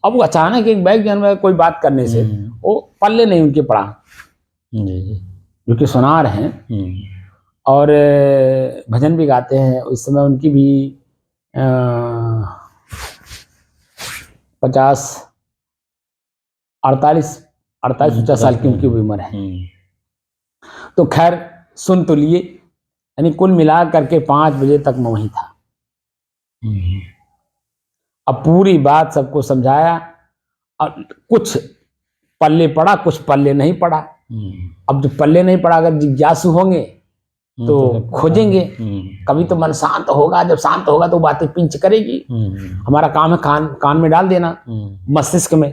अब वो अचानक एक बैग में कोई बात करने से वो पल्ले नहीं उनके पड़ा, जो कि सुनार हैं और भजन भी गाते हैं। उस समय उनकी भी 48 साल की उनकी उम्र है। तो खैर सुन तो लिए, यानी कुल मिला करके 5 बजे तक मैं वहीं था। अब पूरी बात सबको समझाया, और कुछ पल्ले पड़ा, कुछ पल्ले नहीं पड़ा। अब जो पल्ले नहीं पड़ा, अगर जिज्ञासु होंगे तो खोजेंगे, कभी तो मन शांत होगा। जब शांत होगा तो बातें पिंच करेगी। हमारा काम है कान में डाल देना, मस्तिष्क में।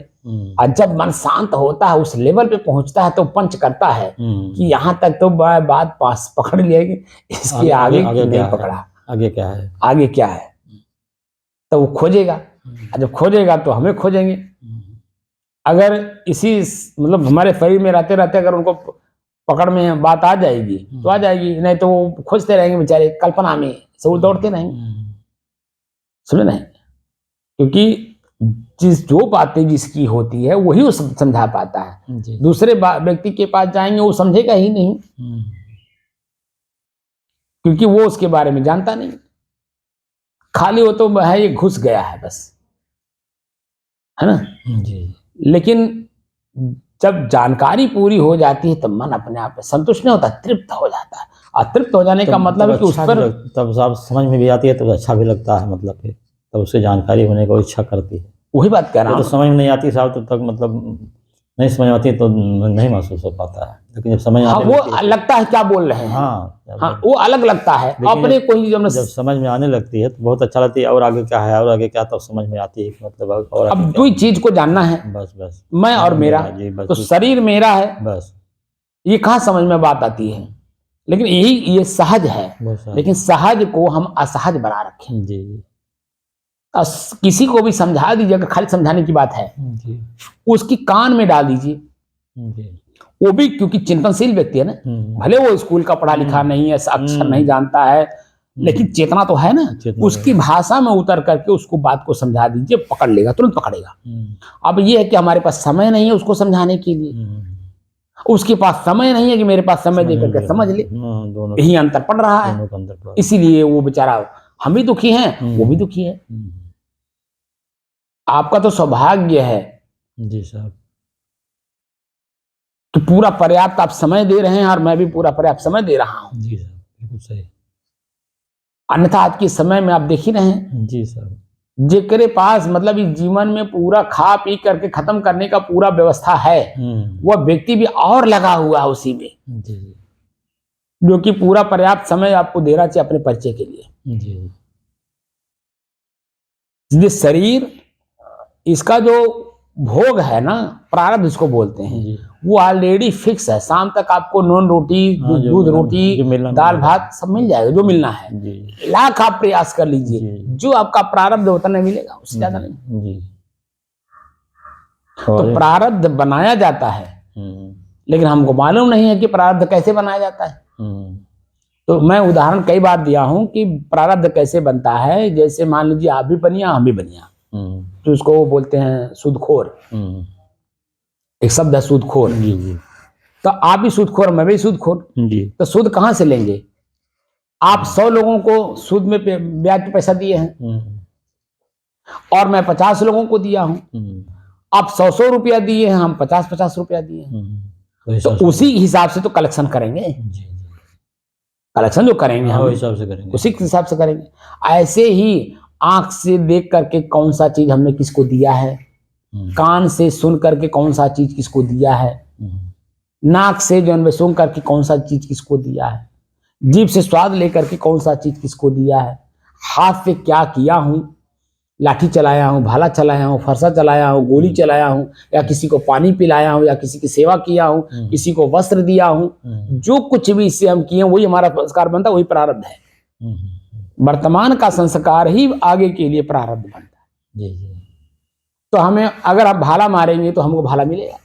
और जब मन शांत होता है, उस लेवल पे पहुंचता है तो पंच करता है कि यहाँ तक तो बात पास पकड़ लेगी, इसके आगे नहीं पकड़ा, आगे क्या है, आगे क्या है। तो वो खोजेगा, और जब खोजेगा तो हमें खोजेंगे। अगर इसी मतलब हमारे शरीर में रहते रहते अगर उनको पकड़ में बात आ जाएगी तो आ जाएगी, नहीं तो वो खोजते रहेंगे बेचारे, कल्पना में से वो दौड़ते रहेंगे। सुने नहीं, क्योंकि जो बातें जिसकी होती है वही वो समझा पाता है। दूसरे व्यक्ति के पास जाएंगे वो समझेगा ही नहीं, क्योंकि वो उसके बारे में जानता नहीं। खाली वो तो है, ये घुस गया है बस, है ना जी। लेकिन जब जानकारी पूरी हो जाती है तब मन अपने आप में संतुष्ट नहीं होता, तृप्त हो जाता है। और तृप्त हो जाने का मतलब है कि उस पर तब सब समझ में भी आती है, तो अच्छा भी लगता है, मतलब फिर तब उससे जानकारी होने को इच्छा करती है। वही बात कह रहा हूँ। तो समझ में नहीं आती साहब, तो तक मतलब नहीं समझ आती तो नहीं महसूस हो पाता है, लेकिन जब समझ आने वो लगता है क्या बोल रहे हैं। हाँ, वो अलग लगता है अपने को ही। जब समझ में आने लगती है तो बहुत अच्छा लगती है, और आगे क्या है, और आगे क्या, तब समझ में आती है मतलब। और अब 2 चीज को जानना है, बस मैं और मेरा। तो शरीर मेरा है, बस ये कहाँ समझ में बात आती है। लेकिन ये सहज है, लेकिन सहज को हम असहज बना रखे जी। किसी को भी समझा दीजिए, अगर खाली समझाने की बात है जी, उसकी कान में डाल दीजिए, वो भी क्योंकि चिंतनशील व्यक्ति है ना, भले वो स्कूल का पढ़ा लिखा नहीं है, अक्षर नहीं जानता है, लेकिन चेतना तो है ना, उसकी भाषा में उतर करके उसको बात को समझा दीजिए, पकड़ लेगा, तुरंत पकड़ेगा। अब ये है कि हमारे पास समय नहीं है उसको समझाने के लिए, उसके पास समय नहीं है कि मेरे पास समय देकर के समझ ले। यही अंतर पड़ रहा है, इसीलिए वो बेचारा, हम भी दुखी हैं, वो भी दुखी है। आपका तो सौभाग्य है जी साहब कि पूरा पर्याप्त आप समय दे रहे हैं, और मैं भी पूरा पर्याप्त समय दे रहा हूं जी साहब, बिल्कुल सही। अन्यथा आज के समय में आप देख ही रहे हैं जी साहब, जेकरे पास मतलब इस जीवन में पूरा खा पी करके खत्म करने का पूरा व्यवस्था है, वह व्यक्ति भी और लगा हुआ है उसी में जी, जो कि पूरा पर्याप्त समय आपको देना चाहिए अपने परिचय के लिए जी। ये शरीर, इसका जो भोग है ना, प्रारब्ध इसको बोलते हैं, वो ऑलरेडी फिक्स है। शाम तक आपको नॉन रोटी, हाँ, जो दूध जो रोटी, मिलना दाल मिलेगा। भात सब मिल जाएगा, जो मिलना है। जी लाख आप प्रयास कर लीजिए, जी। जो आपका प्रारब्ध है उतना मिलेगा, उससे ज्यादा नहीं। जी। तो और प्रारब्ध बनाया जाता है, हम्म, लेकिन हमको मालूम नहीं है कि प्रारब्ध कैसे बनाया जाता है। हम्म, तो मैं उदाहरण कई बार दिया हूं कि प्रारब्ध कैसे बनता है। जैसे मान लीजिए आप भी बनिया, हम भी बनिया, तो उसको वो बोलते हैं सूदखोर। एक शब्द है सूदखोर। जी जी तो आप भी सूदखोर, मैं भी सूदखोर। जी। तो सूद कहां से लेंगे? आप 100 लोगों को सूद में ब्याज पे पैसा दिए हैं, और मैं 50 लोगों को दिया हूं। आप 100 रुपया दिए हैं, हम 50 रुपया दिए हैं। तो उसी हिसाब से तो कलेक्शन करेंगे। जी। कलेक्शन जो करेंगे हाँ, हम हिसाब से करेंगे। उसी के हिसाब से करेंगे। ऐसे ही आंख से देख करके कौन सा चीज हमने किसको दिया है, कान से सुन करके कौन सा चीज किसको दिया है, नाक से जो है सुन करके कौन सा चीज किसको दिया है, जीभ से स्वाद लेकर के कौन सा चीज किसको दिया है, हाथ से क्या किया हूं, लाठी चलाया हूं, भाला चलाया हूं, फरसा चलाया हूं, गोली चलाया हूं, या किसी को पानी पिलाया हूं, या किसी की सेवा किया हूं, किसी को वस्त्र दिया हूं, जो कुछ भी इससे हम किए वही हमारा संस्कार बनता, वही प्रारब्ध है। वर्तमान का संस्कार ही आगे के लिए प्रारब्ध बनता है। जी जी। तो हमें अगर आप भाला मारेंगे तो हमको भाला मिलेगा।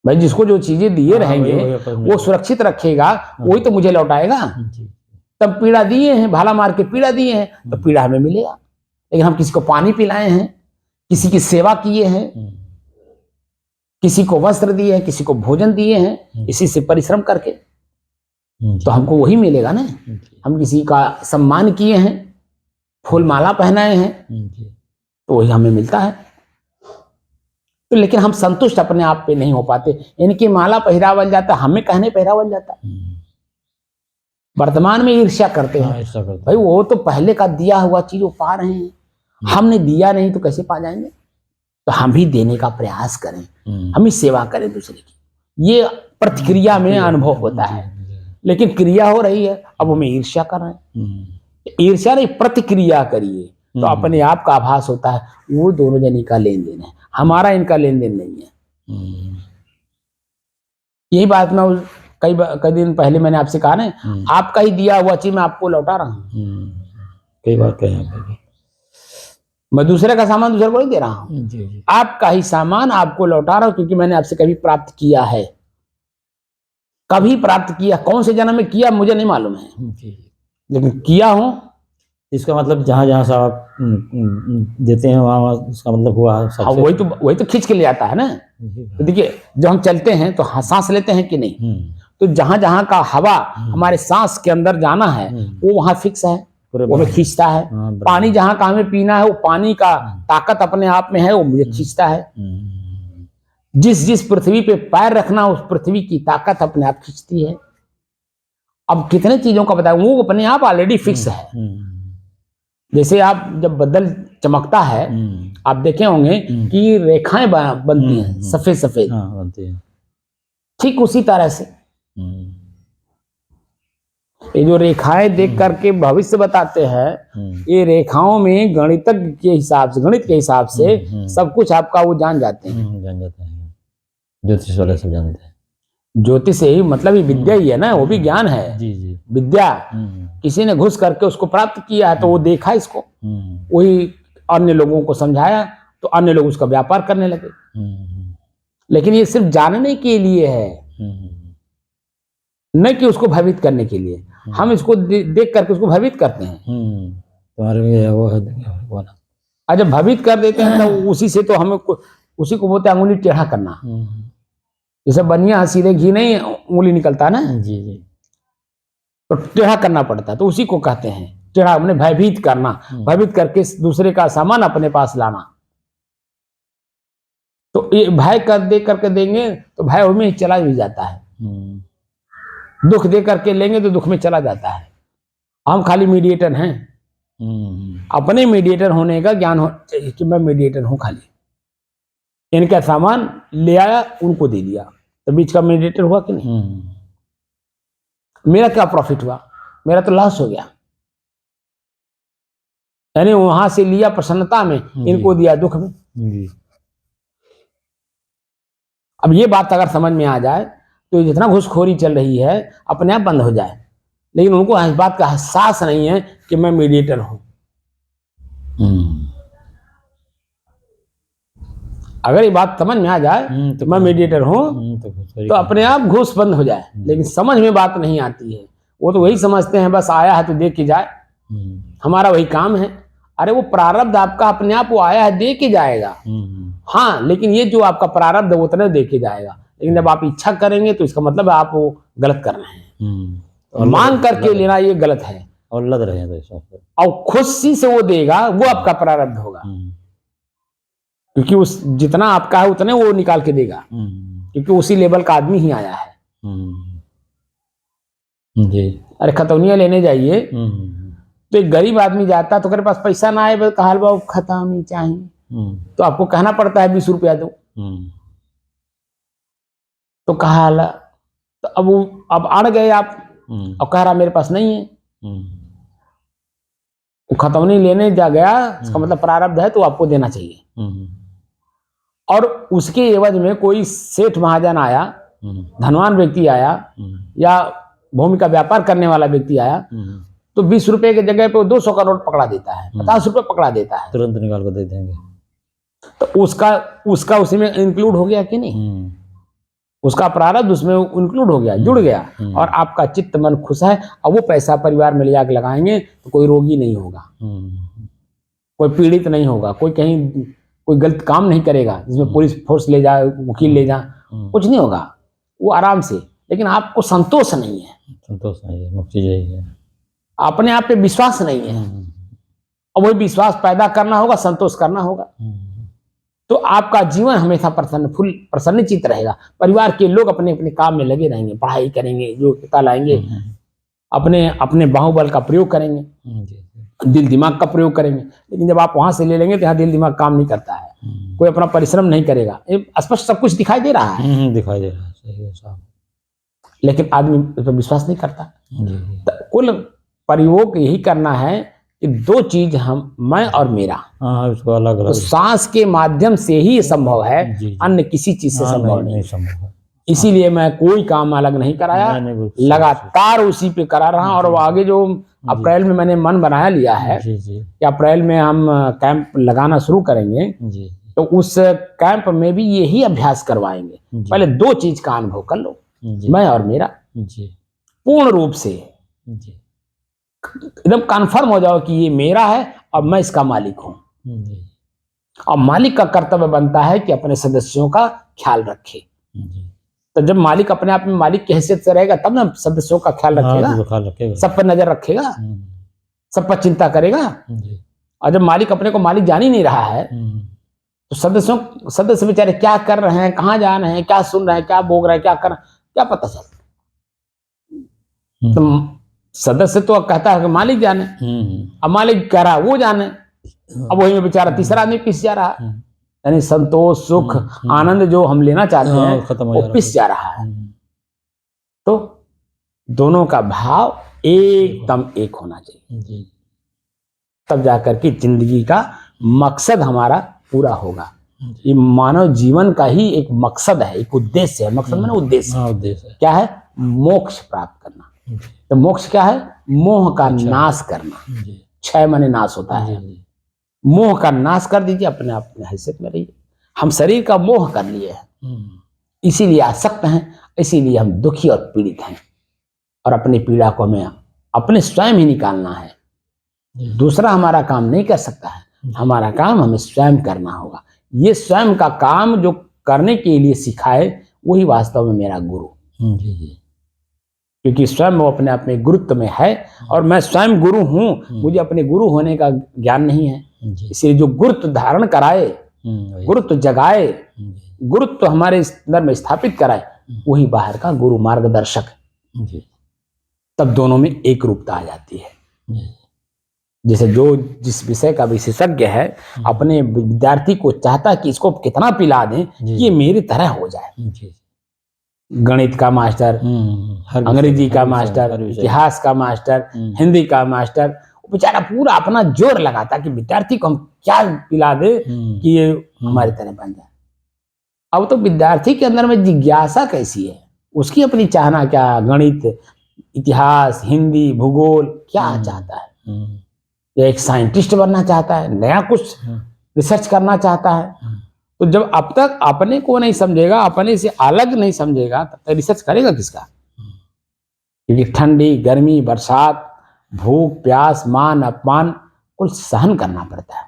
भाई जिसको जो चीजें दिए रहेंगे वो सुरक्षित रखेगा, वही तो मुझे लौटाएगा। तब पीड़ा दिए हैं, भाला मार के पीड़ा दिए हैं, तो पीड़ा हमें मिलेगा। लेकिन हम किसी को पानी पिलाए हैं, किसी की सेवा किए हैं, किसी को वस्त्र दिए हैं, किसी को भोजन दिए हैं, इसी से परिश्रम करके, तो हमको वही मिलेगा ना। हम किसी का सम्मान किए हैं, फूल माला पहनाए हैं, तो वही हमें मिलता है। तो लेकिन हम संतुष्ट अपने आप पे नहीं हो पाते। इनकी माला पहरावल जाता, हमें कहने पहरावल जाता। वर्तमान में ईर्ष्या करते हैं। भाई वो तो पहले का दिया हुआ चीज वो पा रहे हैं, हमने दिया नहीं तो कैसे पा जाएंगे? तो हम भी देने का प्रयास करें, हम ही सेवा करें दूसरे की। ये प्रतिक्रिया में अनुभव होता है। लेकिन क्रिया हो रही है, अब हमें ईर्ष्या कर रहे हैं। ईर्ष्या नहीं, प्रतिक्रिया करिए तो अपने आप का आभास होता है। वो दोनों जनी का लेन देन है, हमारा इनका लेन देन नहीं है। यही बात मैं कई दिन पहले मैंने आपसे कहा ना, आपका ही दिया हुआ चीज मैं आपको लौटा रहा हूँ। कई बार कहें, मैं दूसरे का सामान दूसरे को नहीं दे रहा हूँ, आपका ही सामान आपको लौटा रहा हूँ, क्योंकि मैंने आपसे कभी प्राप्त किया है। कभी प्राप्त किया, कौन से जन्म में किया मुझे नहीं मालूम है, लेकिन किया हूं। इसका मतलब जहां जहां से आप देते हैं वहां उसका मतलब हुआ। हाँ, वही तो खींच के ले आता है ना। तो देखिए जब हम चलते हैं तो सांस लेते हैं कि नहीं, तो जहां जहां का हवा हमारे सांस के अंदर जाना है वो वहां फिक्स है, वो हमें खींचता है। पानी जहां का हमें पीना है वो पानी का ताकत अपने आप में है, वो मुझे खींचता है। जिस पृथ्वी पे पैर रखना उस पृथ्वी की ताकत अपने आप खींचती है। अब कितने चीजों का बताया, वो अपने आप ऑलरेडी फिक्स है। जैसे आप जब बदल चमकता है, आप देखे होंगे कि रेखाएं बनती हैं सफेद सफेद, ठीक उसी तरह से ये जो रेखाएं देख करके भविष्य बताते हैं, ये रेखाओं में गणितज्ञ के हिसाब से, गणित के हिसाब से सब कुछ आपका वो जान जाते हैं। जान जाते हैं, ज्योतिष वाले सब जानते हैं। ज्योतिष ही मतलब ये विद्या ही है ना, वो भी ज्ञान है। जी जी। विद्या किसी ने घुस करके उसको प्राप्त किया है, तो वो देखा इसको, वही अन्य लोगों को समझाया, तो अन्य लोग उसका व्यापार करने लगे। लेकिन ये सिर्फ जानने के लिए है, न कि उसको भयभीत करने के लिए। हम इसको देख करके उसको भयभीत करते हैं। तुम्हारे लिए वो है वाला। और जब भयभीत कर देते हैं तो उसी से तो हमें उसी को बोलते हैं अंगुली टेढ़ा करना। जैसे बनिया सीधे घी नहीं उंगली निकलता ना, जी जी, तो टेढ़ा करना पड़ता है, तो उसी को कहते हैं टेढ़ा। अपने भयभीत करना, भयभीत करके दूसरे का सामान अपने पास लाना। तो ये भय कर दे करके देंगे तो भय में चला भी जाता है, दुख दे करके लेंगे तो दुख में चला जाता है। हम खाली मीडिएटर हैं, अपने मीडिएटर होने का ज्ञान हो चाहिए कि मैं मीडिएटर हूं। खाली इनका सामान ले आया, उनको दे दिया, तो बीच का मीडिएटर हुआ कि नहीं? मेरा क्या प्रॉफिट हुआ? मेरा तो लॉस हो गया। यानी वहां से लिया प्रसन्नता में, इनको दिया दुख में। अब ये बात अगर समझ में आ जाए तो जितना घूसखोरी चल रही है अपने आप बंद हो जाए, लेकिन उनको इस बात का एहसास नहीं है कि मैं मीडिएटर हूं। अगर ये बात समझ में आ जाए तो मैं मीडिएटर हूं तो अपने आप घूस बंद हो जाए, लेकिन समझ में बात नहीं आती है। वो तो वही समझते हैं बस आया है तो दे के जाए, हमारा वही काम है। अरे वो प्रारब्ध आपका अपने आप वो आया है दे के जाएगा, हाँ, लेकिन ये जो आपका प्रारब्ध है उतना दे के जाएगा, लेकिन जब आप इच्छा करेंगे तो इसका मतलब आप वो गलत कर रहे हैं। मांग करके लेना ये गलत है, और लग रहे हैं तो और खुशी से वो देगा वो आपका प्रारब्ध होगा, क्योंकि उस जितना आपका है उतने वो निकाल के देगा, क्योंकि उसी लेवल का आदमी ही आया है। जी। अरे खतौनिया लेने जाइए तो एक गरीब आदमी जाता तो मेरे पास पैसा ना आए, कहा बाबू खतौनी चाहिए, तो आपको कहना पड़ता है 20 रुपया दो, तो कहा तो अब अड़ गए आप, अब कह रहा मेरे पास नहीं है। वो खतौनी लेने जा गया, इसका मतलब प्रारब्ध है तो आपको देना चाहिए। और उसके एवज में कोई सेठ महाजन आया, धनवान व्यक्ति आया, या भूमि का व्यापार करने वाला व्यक्ति आया, तो 20 रुपए की जगह पे 200 का नोट पकड़ा देता है, 50 रुपए पकड़ा देता है, तुरंत निकाल कर दे देंगे। तो उसका उसी में इंक्लूड हो गया कि नहीं? उसका प्रारब्ध उसमें इंक्लूड हो गया, जुड़ गया, और आपका चित्त मन खुश है। अब वो पैसा परिवार में ले जाकर लगाएंगे तो कोई रोगी नहीं होगा, कोई पीड़ित नहीं होगा, कोई कहीं कोई गलत काम नहीं करेगा जिसमें पुलिस फोर्स ले जाए, वकील ले जाए, कुछ नहीं होगा, वो आराम से। लेकिन आपको संतोष नहीं है, संतोष नहीं है, मुक्ति यही है, अपने आप पे विश्वास नहीं है, और वही विश्वास पैदा करना होगा, संतोष करना होगा, तो आपका जीवन हमेशा प्रसन्नचित रहेगा। परिवार के लोग अपने अपने काम में लगे रहेंगे, पढ़ाई करेंगे, योग्यता लाएंगे, अपने अपने बाहुबल का प्रयोग करेंगे, दिल दिमाग का प्रयोग करेंगे। लेकिन जब आप वहां से ले लेंगे तो यहाँ दिल दिमाग काम नहीं करता है, कोई अपना परिश्रम नहीं करेगा, स्पष्ट सब कुछ दिखाई दे रहा है, दिखाई दे रहा है, सही है साहब, लेकिन आदमी उस पर विश्वास नहीं करता। तो कुल प्रयोग यही करना है कि दो चीज मैं और मेरा, उसको अलग अलग, तो सांस के माध्यम से ही संभव है, अन्य किसी चीज से संभव नहीं संभव है। इसीलिए मैं कोई काम अलग नहीं कराया, लगातार उसी पे करा रहा। और आगे जो अप्रैल में मैंने मन बनाया लिया है कि अप्रैल में हम कैंप लगाना शुरू करेंगे, तो उस कैंप में भी यही अभ्यास करवाएंगे। पहले दो चीज का अनुभव कर लो, मैं और मेरा, पूर्ण रूप से एकदम कन्फर्म हो जाओ कि ये मेरा है और मैं इसका मालिक हूं। और मालिक का कर्तव्य बनता है कि अपने सदस्यों का ख्याल रखे। तो जब मालिक अपने आप में मालिक की हैसियत से रहेगा तब ना सदस्यों का ख्याल रखेगा, सब पर नजर रखेगा, सब पर चिंता करेगा। और जब मालिक अपने को मालिक जान ही नहीं रहा है तो सदस्य बेचारे क्या कर रहे हैं, कहाँ जा रहे हैं, क्या सुन रहे हैं, क्या भोग रहे हैं, क्या कर रहे हैं, क्या पता चलता। तो सदस्य तो कहता है कि मालिक जाने, अब मालिक कह रहा है वो जाने, अब वही में बेचारा तीसरा आदमी पिस जा रहा है। यानी संतोष, सुख, आनंद जो हम लेना चाहते हैं वो पिस जा रहा है। तो दोनों का भाव एकदम एक होना चाहिए, तब जाकर के जिंदगी का मकसद हमारा पूरा होगा। ये मानव जीवन का ही एक मकसद है, एक उद्देश्य है। मकसद माने उद्देश्य क्या है? मोक्ष प्राप्त करना। तो मोक्ष क्या है? मोह का नाश करना। क्षय माने नाश होता है। मोह का नाश कर दीजिए, अपने आप में हैसियत में रहिए। हम शरीर का मोह कर लिए हैं, इसीलिए आसक्त हैं, इसीलिए हम दुखी और पीड़ित हैं। और अपनी पीड़ा को हमें अपने स्वयं ही निकालना है, दूसरा हमारा काम नहीं कर सकता है। हमारा काम हमें स्वयं करना होगा। ये स्वयं का काम जो करने के लिए सिखाए वही वास्तव में मेरा गुरु, क्योंकि स्वयं वो अपने आप में गुरुत्व में है और मैं स्वयं गुरु हूँ। मुझे अपने गुरु होने का ज्ञान नहीं है, इसलिए जो गुरुत्व धारण कराए, गुरुत्व जगाए, गुरुत्व हमारे अंदर में स्थापित कराए, वही बाहर का गुरु मार्गदर्शक। तब दोनों में एक रूपता आ जाती है। जैसे जो जिस विषय का विशेषज्ञ है अपने विद्यार्थी को चाहता है कि इसको कितना पिला दें ये मेरी तरह हो जाए। गणित का मास्टर, अंग्रेजी का मास्टर, इतिहास का मास्टर, हिंदी का मास्टर, वो बेचारा पूरा अपना जोर लगाता कि विद्यार्थी को हम क्या पिला दे कि ये हमारी तरह बन जाए। अब तो विद्यार्थी के अंदर में जिज्ञासा कैसी है, उसकी अपनी चाहना क्या, गणित, इतिहास, हिंदी, भूगोल क्या चाहता है, या एक साइंटिस्ट बनना चाहता है, नया कुछ रिसर्च करना चाहता है। तो जब अब तक अपने को नहीं समझेगा, अपने से अलग नहीं समझेगा, तब तक रिसर्च करेगा किसका? क्योंकि ठंडी, गर्मी, बरसात, भूख, प्यास, मान अपमान कुल सहन करना पड़ता है,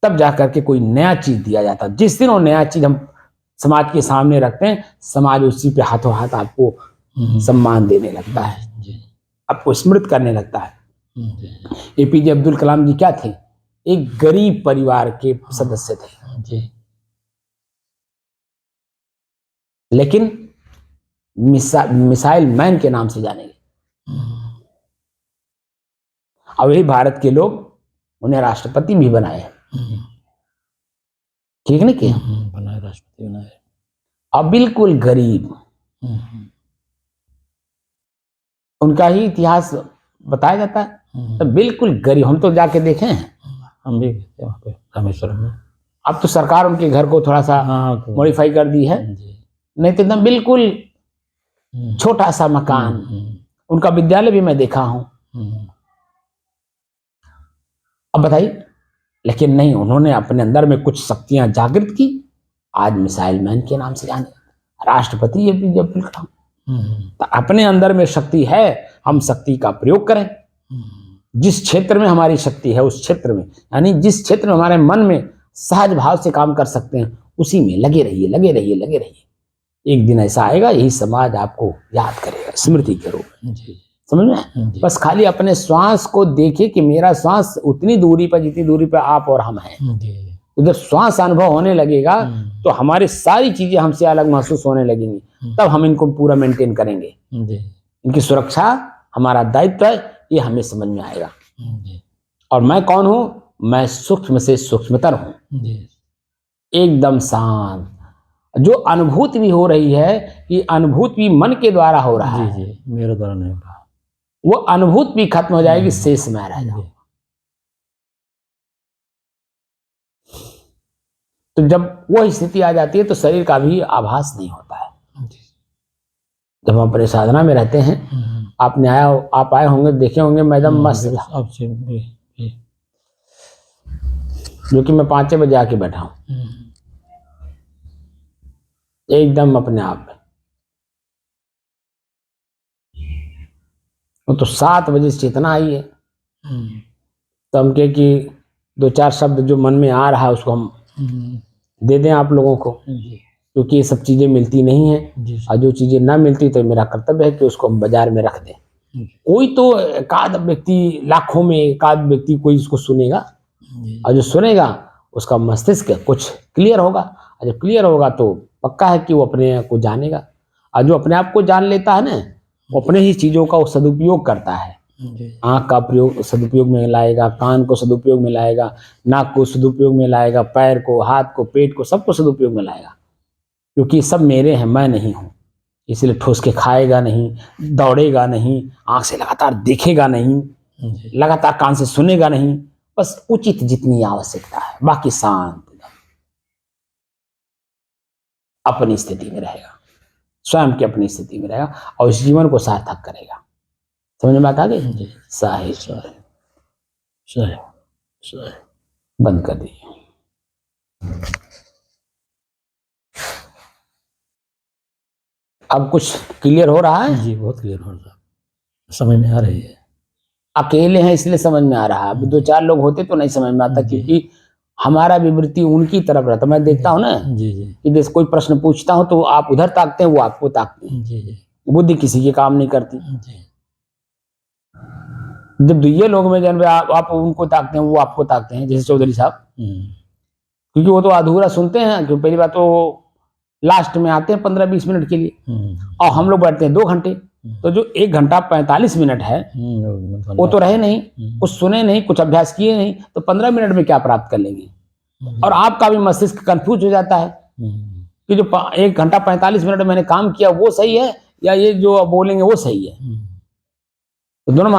तब जाकर के कोई नया चीज दिया जाता है। जिस दिन वो नया चीज हम समाज के सामने रखते हैं, समाज उसी पे हाथों हाथ आपको सम्मान देने लगता है, आपको स्मृत करने लगता है। एपीजे अब्दुल कलाम जी क्या थे? एक गरीब परिवार के सदस्य थे, लेकिन मिसाइल मैन के नाम से जाने गए। अब यही भारत के लोग उन्हें राष्ट्रपति भी बनाए, ठीक नहीं किया? बनाए, राष्ट्रपति बनाए। अब बिल्कुल गरीब, उनका ही इतिहास बताया जाता है, तो बिल्कुल गरीब। हम तो जाके देखे हैं, हम भी गए वहाँ पे रामेश्वरम में। अब तो सरकार उनके घर को थोड़ा सा मॉडिफाई कर दी है, नहीं तो एकदम बिल्कुल छोटा सा मकान। उनका विद्यालय भी मैं देखा हूं। अब बताइए, लेकिन नहीं, उन्होंने अपने अंदर में कुछ शक्तियां जागृत की, आज मिसाइल मैन के नाम से जाने, राष्ट्रपति एपीजे अब्दुल कलाम। तो अपने अंदर में शक्ति है, हम शक्ति का प्रयोग करें। जिस क्षेत्र में हमारी शक्ति है उस क्षेत्र में, यानी जिस क्षेत्र में हमारे मन में सहज भाव से काम कर सकते हैं, उसी में लगे रहिए, लगे रहिए, लगे रहिए। एक दिन ऐसा आएगा, यही समाज आपको याद करेगा स्मृति के रूप में। समझ में? बस खाली अपने श्वास को देखे कि मेरा श्वास उतनी दूरी पर, जितनी दूरी पर आप और हम हैं। उधर श्वास अनुभव होने लगेगा तो हमारी सारी चीजें हमसे अलग महसूस होने लगेंगी, तब हम इनको पूरा मेंटेन करेंगे। इनकी सुरक्षा हमारा दायित्व है, ये हमें समझ में आएगा। और मैं कौन हूं? मैं सूक्ष्म से सूक्ष्मतर हूं, एकदम शांत। जो अनुभूति भी हो रही है, ये अनुभूति भी मन के द्वारा हो रहा है, मेरे द्वारा नहीं हो रहा। वो अनुभूति भी खत्म हो जाएगी, शेष में रह जाओ। तो जब वो स्थिति आ जाती है तो शरीर का भी आभास नहीं होता है। जब हम अपने साधना में रहते हैं, आप आए होंगे, देखे होंगे मैडम मस्त, जो कि मैं 5 बजे आके बैठा हूं, एकदम अपने आप में। वो तो 7 बजे से चेतना आई है, तो हम कहे कि 2-4 शब्द जो मन में आ रहा है उसको हम दे दें आप लोगों को, क्योंकि ये सब चीजें मिलती नहीं है, और जो चीजें ना मिलती तो मेरा कर्तव्य है कि उसको हम बाजार में रख दें। कोई तो एकाध व्यक्ति, लाखों में एकाध व्यक्ति कोई इसको सुनेगा, और जो सुनेगा उसका मस्तिष्क कुछ क्लियर होगा, और जब क्लियर होगा तो पक्का है कि वो अपने को जानेगा। और जो अपने आप को जान लेता है ना, वो अपने ही चीजों का सदुपयोग करता है। आँख का प्रयोग सदुपयोग में लाएगा, कान को सदुपयोग में लाएगा, नाक को सदुपयोग में लाएगा, पैर को, हाथ को, पेट को, सबको सदुपयोग में लाएगा, क्योंकि सब मेरे हैं, मैं नहीं हूं। इसलिए ठोस के खाएगा नहीं, दौड़ेगा नहीं, आंख से लगातार देखेगा नहीं, लगातार कान से सुनेगा नहीं, बस उचित जितनी आवश्यकता है, बाकी शांत अपनी स्थिति में रहेगा, स्वयं की अपनी स्थिति में रहेगा, और इस जीवन को सार्थक करेगा। समझ में आ गई? साहिब बंद कर दीजिए। अब कुछ क्लियर हो रहा है? जी, बहुत क्लियर हो रहा है, समझ में आ रही है। अकेले हैं इसलिए समझ में आ रहा है, अब 2-4 लोग होते तो नहीं समझ में आता, क्योंकि हमारा विवृत्ति उनकी तरफ रहता। मैं देखता हूँ ना कि जैसे कोई प्रश्न पूछता हूँ तो आप उधर ताकते हैं, वो आपको ताकते हैं, बुद्धि किसी की काम नहीं करती। जब ये लोग में जन आप उनको ताकते हैं, वो आपको ताकते हैं, जैसे चौधरी साहब, क्योंकि वो तो अधूरा सुनते हैं, क्योंकि पहली बात तो लास्ट में आते हैं 15-20 मिनट के लिए, और हम लोग बैठते हैं 2 घंटे, तो जो 1 घंटा 45 मिनट है वो तो रहे नहीं, कुछ सुने नहीं, कुछ अभ्यास किए नहीं, तो 15 मिनट में क्या प्राप्त कर लेंगे? और आपका भी मस्तिष्क कंफ्यूज हो जाता है कि जो 1 घंटा 45 मिनट मैंने काम किया वो सही है, या ये जो बोलेंगे वो सही है। तो दोनों में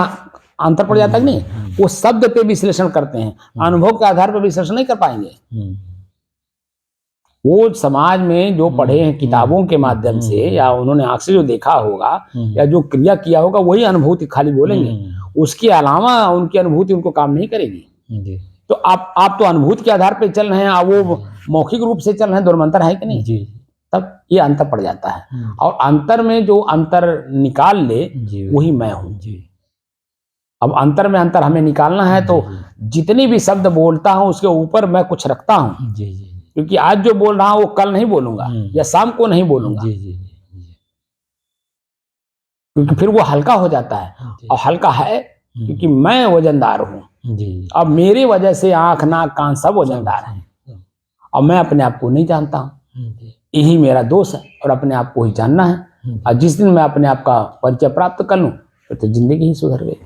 अंतर पड़ जाता है कि नहीं? वो शब्द पे विश्लेषण करते हैं, अनुभव के आधार पर विश्लेषण नहीं कर पाएंगे। वो समाज में जो पढ़े हैं किताबों के माध्यम से या उन्होंने आंख से जो देखा होगा या जो क्रिया किया होगा वही अनुभूति खाली बोलेंगे, उसके अलावा उनकी अनुभूति उनको काम नहीं करेगी। जी तो आप तो अनुभूति के आधार पे चल रहे हैं, वो मौखिक रूप से चल रहे हैं, दोनों है कि नहीं? जी तब ये अंतर पड़ जाता है। और अंतर में जो अंतर निकाल ले वही मैं हूँ। जी अब अंतर में अंतर हमें निकालना है तो जितनी भी शब्द बोलता हूँ उसके ऊपर मैं कुछ रखता हूँ, जी जी क्योंकि आज जो बोल रहा हूँ वो कल नहीं बोलूंगा या शाम को नहीं बोलूंगा, जी जी क्योंकि फिर वो हल्का हो जाता है। और हल्का है क्योंकि मैं वजनदार हूँ। जी अब मेरी वजह से आंख नाक कान सब वजनदार है और मैं अपने आप को नहीं जानता हूँ। यही मेरा दोष है और अपने आप को ही जानना है। और जिस दिन मैं अपने आप का परिचय प्राप्त कर लूँ फिर तो जिंदगी ही सुधर गई।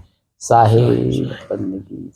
साहिब बंदगी।